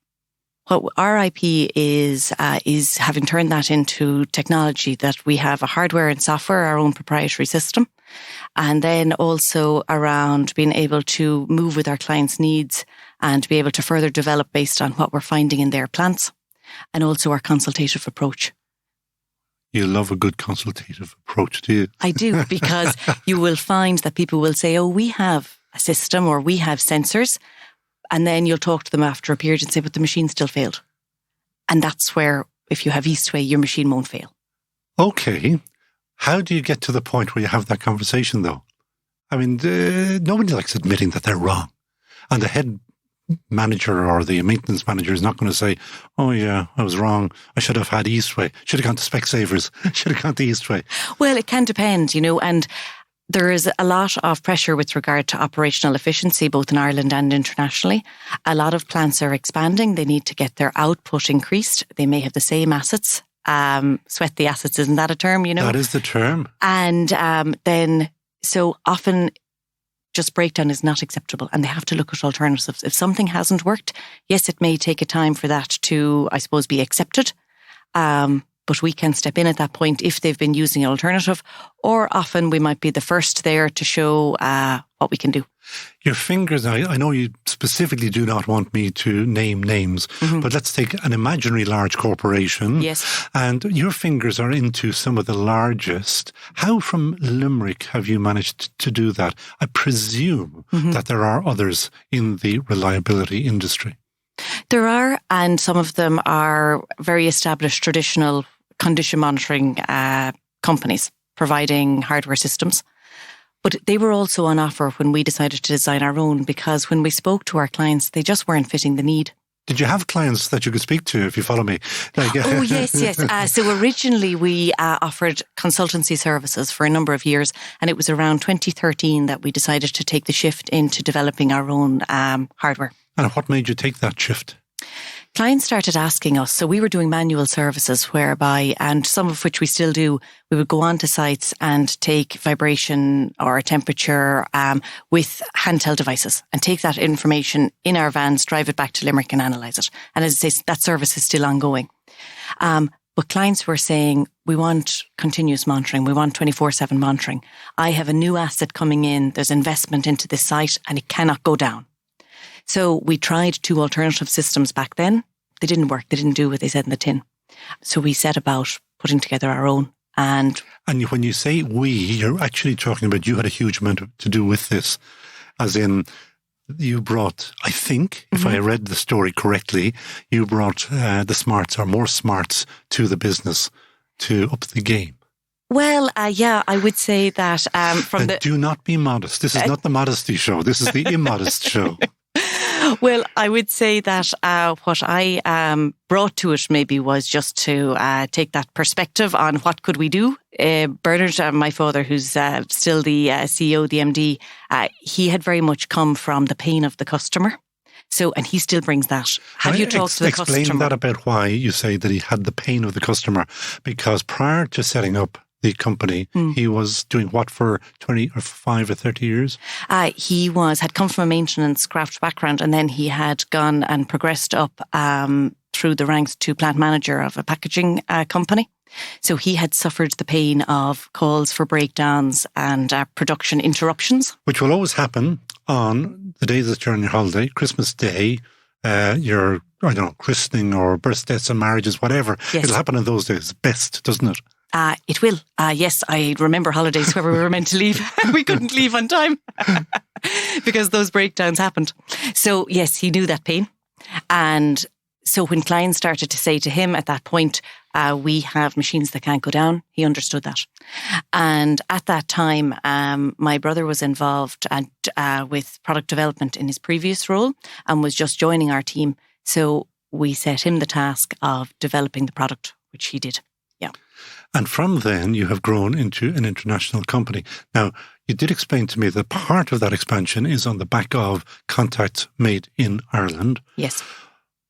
What our IP is having turned that into technology, that we have a hardware and software, our own proprietary system, and then also around being able to move with our clients' needs and be able to further develop based on what we're finding in their plants, and also our consultative approach. You love a good consultative approach, do you? I do, because you will find that people will say, oh, we have a system or we have sensors. And then you'll talk to them after a period and say, but the machine still failed. And that's where, if you have Eastway, your machine won't fail. Okay. How do you get to the point where you have that conversation, though? I mean, nobody likes admitting that they're wrong. And the head manager or the maintenance manager is not going to say, oh yeah, I was wrong. I should have had Eastway. Should have gone to Specsavers. Should have gone to Eastway. Well, it can depend, and there is a lot of pressure with regard to operational efficiency, both in Ireland and internationally. A lot of plants are expanding. They need to get their output increased. They may have the same assets. Sweat the assets, isn't that a term, That is the term. And then, so often, just breakdown is not acceptable and they have to look at alternatives. If something hasn't worked, yes, it may take a time for that to, I suppose, be accepted. But we can step in at that point if they've been using an alternative, or often we might be the first there to show what we can do. Your fingers, I know you specifically do not want me to name names, but let's take an imaginary large corporation. Yes. And your fingers are into some of the largest. How from Limerick have you managed to do that? I presume that there are others in the reliability industry. There are, and some of them are very established traditional condition monitoring companies providing hardware systems. But they were also on offer when we decided to design our own, because when we spoke to our clients, they just weren't fitting the need. Did you have clients that you could speak to, if you follow me? Oh, yes. So originally we offered consultancy services for a number of years, and it was around 2013 that we decided to take the shift into developing our own hardware. And what made you take that shift? Clients started asking us, so we were doing manual services whereby, and some of which we still do, we would go onto sites and take vibration or temperature with handheld devices and take that information in our vans, drive it back to Limerick and analyse it. And as I say, that service is still ongoing. But clients were saying, we want continuous monitoring, we want 24/7 monitoring. I have a new asset coming in, there's investment into this site and it cannot go down. So we tried 2 alternative systems back then. They didn't work. They didn't do what they said in the tin. So we set about putting together our own. And when you say we, you're actually talking about you had a huge amount to do with this. As in, you brought, I think, if I read the story correctly, you brought the smarts or more smarts to the business to up the game. Well, I would say that do not be modest. This is not the modesty show. This is the immodest show. Well, I would say that what I brought to it maybe was just to take that perspective on what could we do. Bernard, my father, who's still the CEO, the MD, he had very much come from the pain of the customer. So, and he still brings that. Have you talked to the customer? Explain that about why you say that he had the pain of the customer. Because prior to setting up the company, he was doing what for 25 or 30 years? He had come from a maintenance craft background, and then he had gone and progressed up through the ranks to plant manager of a packaging company. So he had suffered the pain of calls for breakdowns and production interruptions. Which will always happen on the days that you're on your holiday, Christmas Day, your, christening or birthdays and marriages, whatever. Yes. It'll happen on those days best, doesn't it? It will. Yes, I remember holidays where we were meant to leave. We couldn't leave on time because those breakdowns happened. So yes, he knew that pain. And so when clients started to say to him at that point, we have machines that can't go down, he understood that. And at that time, my brother was involved with product development in his previous role and was just joining our team. So we set him the task of developing the product, which he did. Yeah. And from then, you have grown into an international company. Now, you did explain to me that part of that expansion is on the back of contacts made in Ireland. Yes.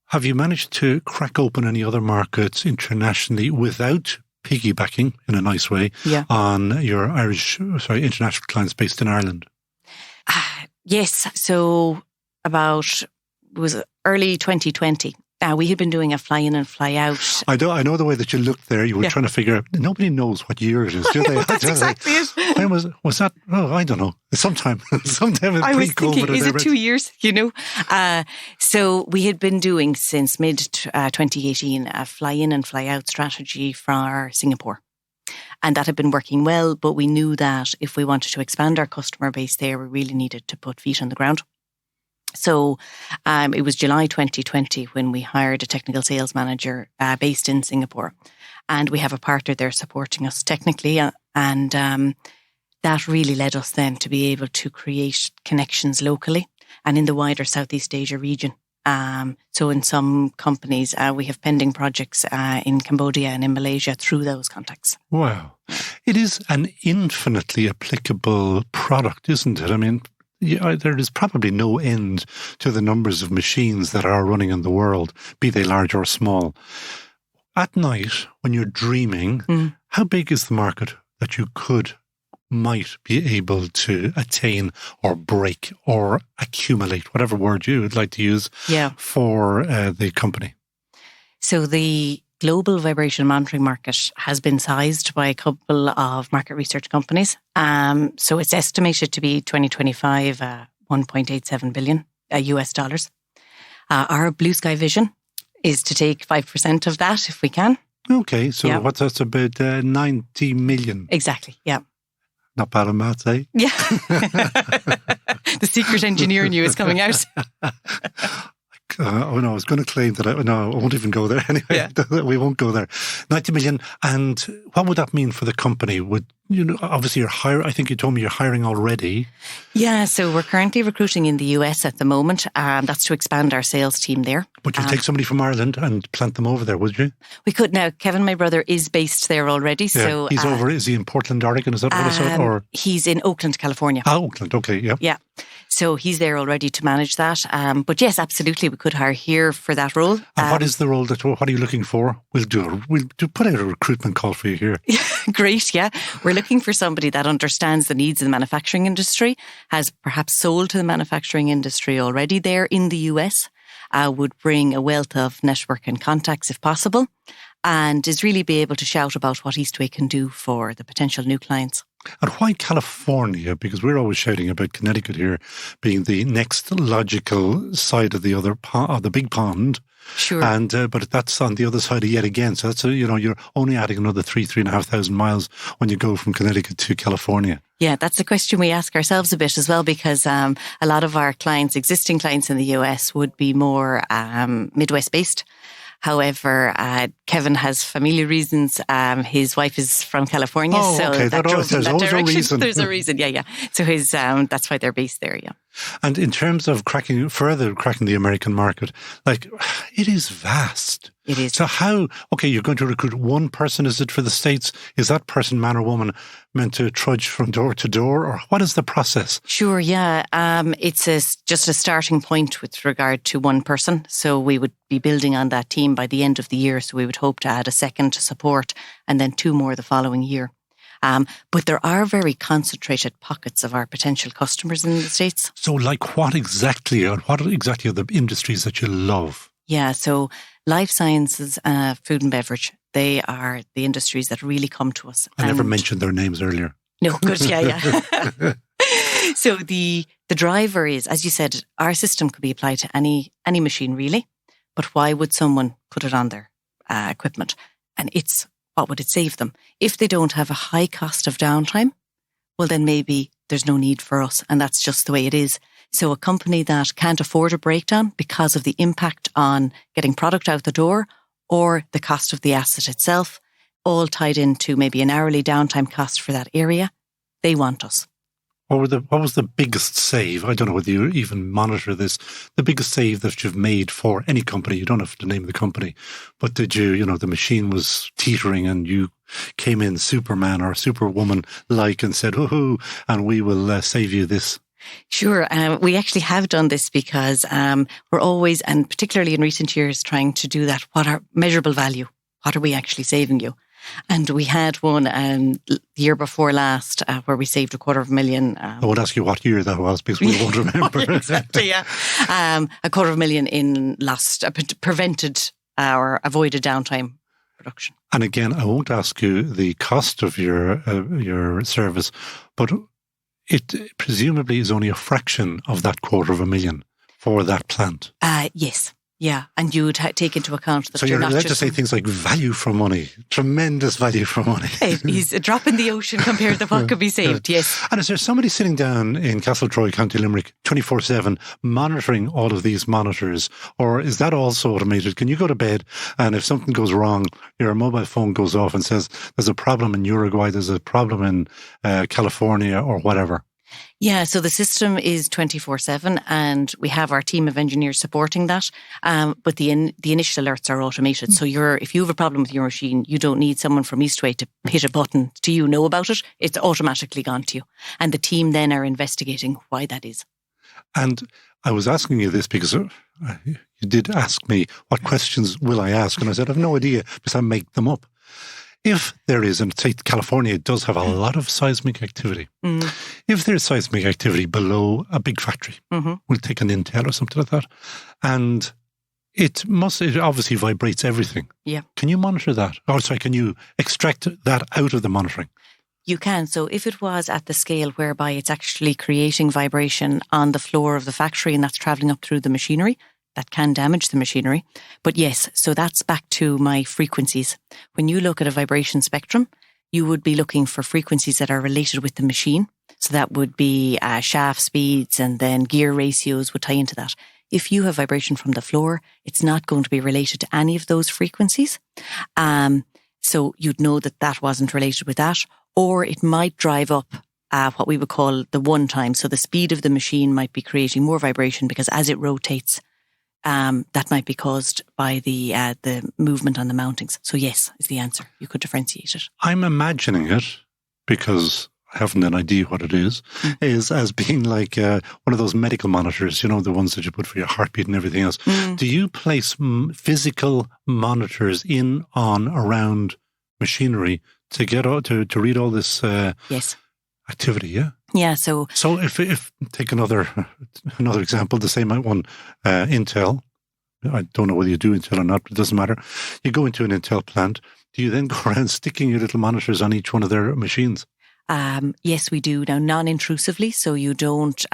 Have you managed to crack open any other markets internationally without piggybacking, in a nice way, on your international clients based in Ireland? Yes. So it was early 2020. We had been doing a fly in and fly out. I know the way that you looked there. You were trying to figure out. Nobody knows what year it is, do they? That's exactly it. When was that? Oh, I don't know. Sometime pre-COVID. I was thinking, is it 2 years? So we had been doing since mid 2018 a fly in and fly out strategy for Singapore. And that had been working well, but we knew that if we wanted to expand our customer base there, we really needed to put feet on the ground. So it was July 2020 when we hired a technical sales manager based in Singapore. And we have a partner there supporting us technically. And that really led us then to be able to create connections locally and in the wider Southeast Asia region. So in some companies, we have pending projects in Cambodia and in Malaysia through those contacts. Wow. It is an infinitely applicable product, isn't it? I mean, there is probably no end to the numbers of machines that are running in the world, be they large or small. At night, when you're dreaming, how big is the market that you might be able to attain or break or accumulate, whatever word you would like to use, for the company? So global vibration monitoring market has been sized by a couple of market research companies. So it's estimated to be 2025 $1.87 billion US dollars. Our blue sky vision is to take 5% of that if we can. Okay, so what's that's about 90 million? Exactly, yeah. Not bad on maths, eh? Yeah. The secret engineer in you is coming out. I was going to claim that I won't even go there anyway. Yeah. We won't go there. 90 million. And what would that mean for the company? Obviously you're hiring, I think you told me you're hiring already. Yeah, so we're currently recruiting in the US at the moment. That's to expand our sales team there. But you'd take somebody from Ireland and plant them over there, would you? We could now. Kevin, my brother, is based there already. Yeah. So he's over, is he in Portland, Oregon? Is that what I saw? Or? He's in Oakland, California. Oakland, okay, yeah. Yeah. So he's there already to manage that. But yes, absolutely, we could hire here for that role. And what is the role what are you looking for? We'll put out a recruitment call for you here. Great, yeah. We're looking for somebody that understands the needs of the manufacturing industry, has perhaps sold to the manufacturing industry already there in the US, would bring a wealth of network and contacts if possible, and is really be able to shout about what Eastway can do for the potential new clients. And why California? Because we're always shouting about Connecticut here being the next logical side of the big pond. Sure. And but that's on the other side of yet again. So that's you're only adding another 3,500 miles when you go from Connecticut to California. Yeah, that's a question we ask ourselves a bit as well, because a lot of our existing clients in the US would be more Midwest based. However, Kevin has family reasons. His wife is from California, so okay. that drove in that direction. A reason. There's a reason, yeah. So that's why they're based there, yeah. And in terms of cracking the American market, it is vast. It is. So you're going to recruit one person, is it, for the States? Is that person, man or woman, meant to trudge from door to door, or what is the process? Sure, yeah. It's just a starting point with regard to one person. So we would be building on that team by the end of the year. So we would hope to add a second to support and then 2 more the following year. But there are very concentrated pockets of our potential customers in the States. So what exactly are the industries that you love? Yeah, so life sciences, food and beverage, they are the industries that really come to us. I never mentioned their names earlier. No, good, yeah. So the driver is, as you said, our system could be applied to any machine really, but why would someone put it on their equipment? And what would it save them? If they don't have a high cost of downtime, well then maybe there's no need for us, and that's just the way it is. So a company that can't afford a breakdown because of the impact on getting product out the door or the cost of the asset itself, all tied into maybe an hourly downtime cost for that area, they want us. What was the biggest save? I don't know whether you even monitor this. The biggest save that you've made for any company. You don't have to name the company, but did you? The machine was teetering, and you came in Superman or Superwoman and said, "Woohoo!" and we will save you this. Sure. We actually have done this because we're always, and particularly in recent years, trying to do that. What are measurable value? What are we actually saving you? And we had one the year before last where we saved $250,000. I won't ask you what year that was because we won't remember. Exactly, yeah. $250,000 in lost, prevented or avoided downtime production. And again, I won't ask you the cost of your service, but it presumably is only a fraction of that $250,000 for that plant. Yes. Yeah, and you would take into account that so you're not allowed just... to say things like value for money, tremendous value for money. He's a drop in the ocean compared to what could be saved, yes. And is there somebody sitting down in Castletroy, County Limerick, 24/7, monitoring all of these monitors? Or is that also automated? Can you go to bed and if something goes wrong, your mobile phone goes off and says, there's a problem in Uruguay, there's a problem in California or whatever? Yeah, so the system is 24/7 and we have our team of engineers supporting that. But the initial alerts are automated. So if you have a problem with your machine, you don't need someone from Eastway to hit a button to know about it. It's automatically gone to you. And the team then are investigating why that is. And I was asking you this because you did ask me, what questions will I ask? And I said, I have no idea because I make them up. If there is, and say California does have a lot of seismic activity. Mm-hmm. If there's seismic activity below a big factory, we'll take an Intel or something like that, and It obviously vibrates everything. Yeah. Can you monitor that? Can you extract that out of the monitoring? You can. So if it was at the scale whereby it's actually creating vibration on the floor of the factory and that's travelling up through the machinery, that can damage the machinery. But yes, so that's back to my frequencies. When you look at a vibration spectrum, you would be looking for frequencies that are related with the machine. So that would be shaft speeds, and then gear ratios would tie into that. If you have vibration from the floor, it's not going to be related to any of those frequencies. So you'd know that wasn't related with that. Or it might drive up what we would call the one time. So the speed of the machine might be creating more vibration because as it rotates, that might be caused by the movement on the mountings. So yes, is the answer. You could differentiate it. I'm imagining it, because I haven't an idea what it is as being like one of those medical monitors, the ones that you put for your heartbeat and everything else. Do you place physical monitors in, on, around machinery to get to read all this yes. activity? Yeah. Yeah. So if take another example, the same one, Intel. I don't know whether you do Intel or not, but it doesn't matter. You go into an Intel plant. Do you then go around sticking your little monitors on each one of their machines? Yes, we do. Now, non-intrusively, so you don't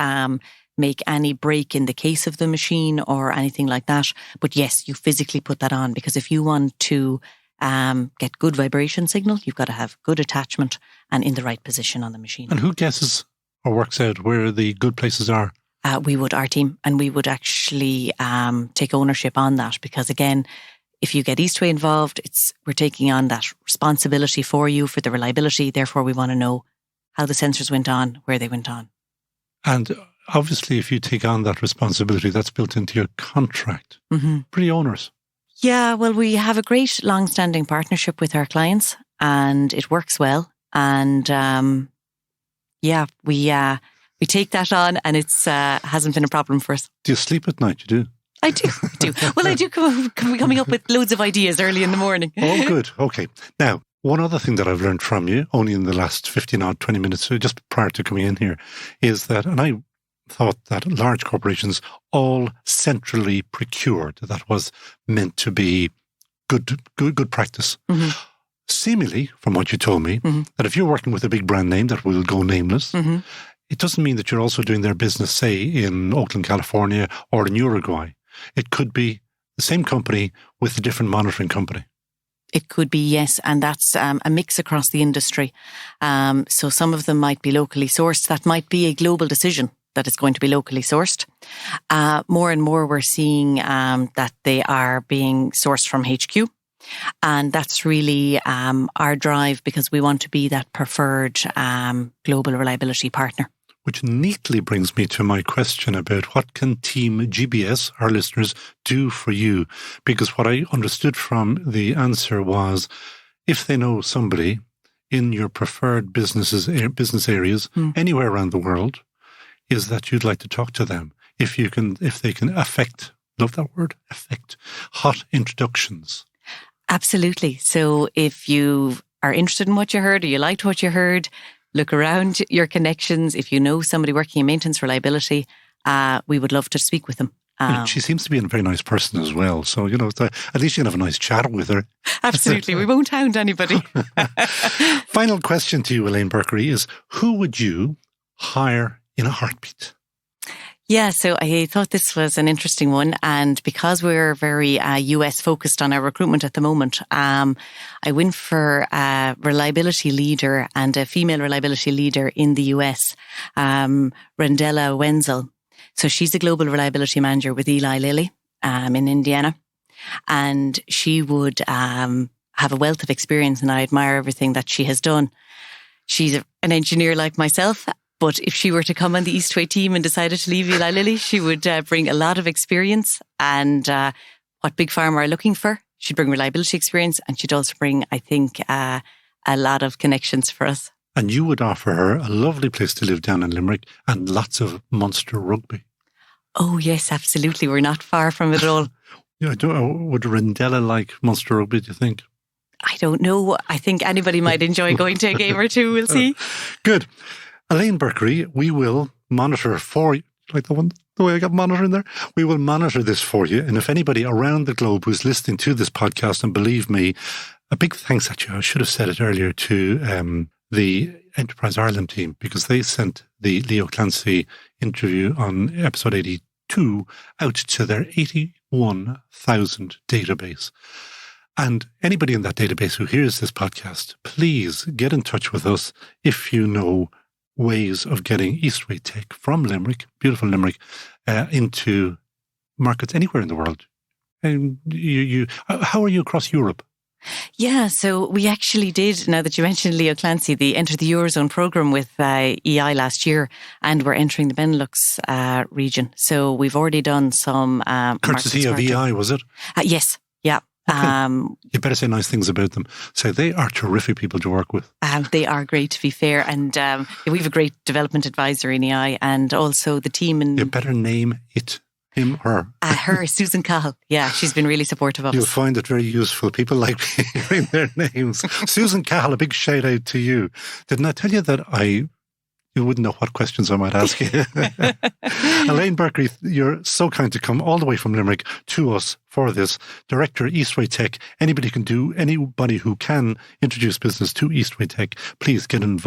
make any break in the case of the machine or anything like that. But yes, you physically put that on, because if you want to get good vibration signal, you've got to have good attachment and in the right position on the machine. And who guesses or works out where the good places are? We would, our team, and we would actually take ownership on that, because again, if you get Eastway involved, we're taking on that responsibility for you for the reliability. Therefore, we want to know how the sensors went on, where they went on. And obviously, if you take on that responsibility, that's built into your contract. Mm-hmm. Pretty onerous. Yeah, well, we have a great long-standing partnership with our clients, and it works well. And we take that on, and it's hasn't been a problem for us. Do you sleep at night? You do? I do. Well, I do coming up with loads of ideas early in the morning. Oh, good. Okay. Now, one other thing that I've learned from you, only in the last 20 minutes, so just prior to coming in here, is that, and I thought that large corporations all centrally procured. That was meant to be good practice. Mm-hmm. Seemingly, from what you told me, mm-hmm. that if you're working with a big brand name that will go nameless, mm-hmm. it doesn't mean that you're also doing their business, say, in Oakland, California, or in Uruguay. It could be the same company with a different monitoring company. It could be, yes, and that's a mix across the industry. So some of them might be locally sourced. That might be a global decision that it's going to be locally sourced. More and more we're seeing that they are being sourced from HQ. And that's really our drive, because we want to be that preferred global reliability partner. Which neatly brings me to my question about what can Team GBS, our listeners, do for you? Because what I understood from the answer was, if they know somebody in your preferred business areas, anywhere around the world, is that you'd like to talk to them. If they can affect, love that word, affect, hot introductions. Absolutely. So if you are interested in what you heard, or you liked what you heard, look around your connections. If you know somebody working in maintenance reliability, we would love to speak with them. She seems to be a very nice person as well. So, at least you can have a nice chat with her. Absolutely. We won't hound anybody. Final question to you, Elaine Burkery, is who would you hire in a heartbeat? Yeah, so I thought this was an interesting one. And because we're very US focused on our recruitment at the moment, I went for a reliability leader and a female reliability leader in the US, Rendella Wenzel. So she's a global reliability manager with Eli Lilly in Indiana. And she would have a wealth of experience, and I admire everything that she has done. She's an engineer like myself. But if she were to come on the Eastway team and decided to leave Eli Lilly, she would bring a lot of experience, and what Big Pharma are looking for. She'd bring reliability experience, and she'd also bring, I think, a lot of connections for us. And you would offer her a lovely place to live down in Limerick and lots of Munster rugby. Oh, yes, absolutely. We're not far from it all. Yeah, would Rendella like Munster rugby, do you think? I don't know. I think anybody might enjoy going to a game or two. We'll see. Good. Elaine Burkery, we will monitor for Like the way I got monitoring there. We will monitor this for you. And if anybody around the globe who's listening to this podcast, and believe me, a big thanks actually, I should have said it earlier, to the Enterprise Ireland team, because they sent the Leo Clancy interview on episode 82 out to their 81,000 database. And anybody in that database who hears this podcast, please get in touch with us if you know ways of getting Eastway Tech from Limerick, beautiful Limerick, into markets anywhere in the world. And how are you across Europe? Yeah, so we actually did, now that you mentioned Leo Clancy, they entered the Eurozone programme with EI last year, and we're entering the Benelux region. So we've already done some... courtesy of EI, was it? Yes, yeah. Okay. You better say nice things about them. Say they are terrific people to work with. They are great, to be fair. And we have a great development advisor in EI, and also the team in... You better name it. Him, her. Her, Susan Cahill. Yeah, she's been really supportive of us. You'll find it very useful. People like hearing their names. Susan Cahill, a big shout out to you. Didn't I tell you that you wouldn't know what questions I might ask you? Elaine Berkery, you're so kind to come all the way from Limerick to us for this. Director, Eastway Tech. Anybody who can introduce business to Eastway Tech, please get in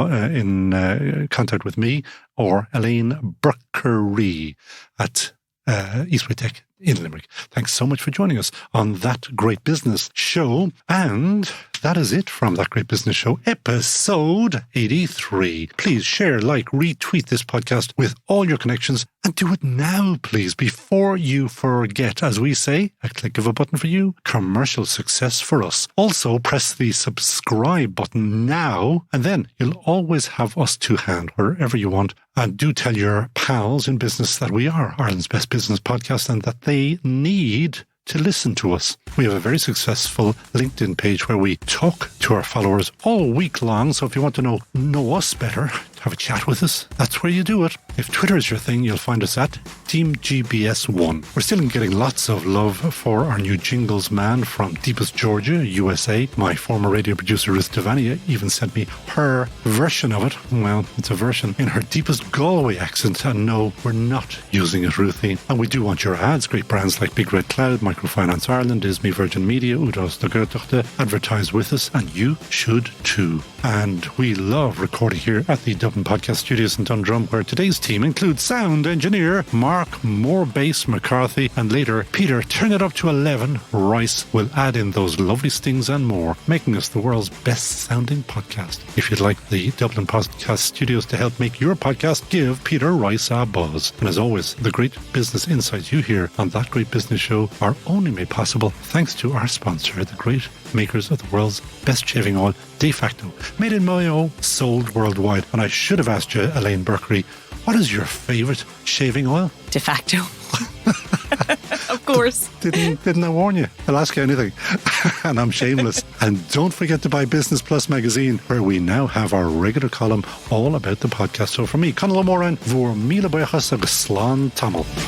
contact with me or Elaine Berkery at Eastway Tech in Limerick. Thanks so much for joining us on That Great Business Show. And that is it from That Great Business Show, episode 83. Please share, like, retweet this podcast with all your connections, and do it now, please, before you forget. As we say, a click of a button for you, commercial success for us. Also, press the subscribe button now, and then you'll always have us to hand wherever you want. And do tell your pals in business that we are Ireland's best business podcast and that they need to listen to us. We have a very successful LinkedIn page where we talk to our followers all week long. So if you want to know us better, have a chat with us, that's where you do it. If Twitter is your thing, you'll find us at Team GBS1. We're still getting lots of love for our new jingles man from Deepest, Georgia, USA. My former radio producer, Ruth Devania, even sent me her version of it. Well, it's a version in her deepest Galway accent. And no, we're not using it, Ruthie. And we do want your ads. Great brands like Big Red Cloud, Microfinance Ireland, Disney, Virgin Media, Udos de Goethe advertise with us, and you should too. And we love recording here at the Dublin Podcast Studios in Dundrum, where today's team includes sound engineer Mark Moorebass McCarthy, and later Peter, turn it up to 11, Rice will add in those lovely stings and more, making us the world's best sounding podcast. If you'd like the Dublin Podcast Studios to help make your podcast, give Peter Rice a buzz. And as always, the great business insights you hear on That Great Business Show are only made possible thanks to our sponsor, the great makers of the world's best shaving oil, De Facto. Made in Mayo, sold worldwide. And I should have asked you, Elaine Berkery, what is your favourite shaving oil? De Facto. Of course. Didn't I warn you? I'll ask you anything. And I'm shameless. And don't forget to buy Business Plus magazine, where we now have our regular column all about the podcast. So for me, Conal O'Moran, vor mille buchas agus slán tamil.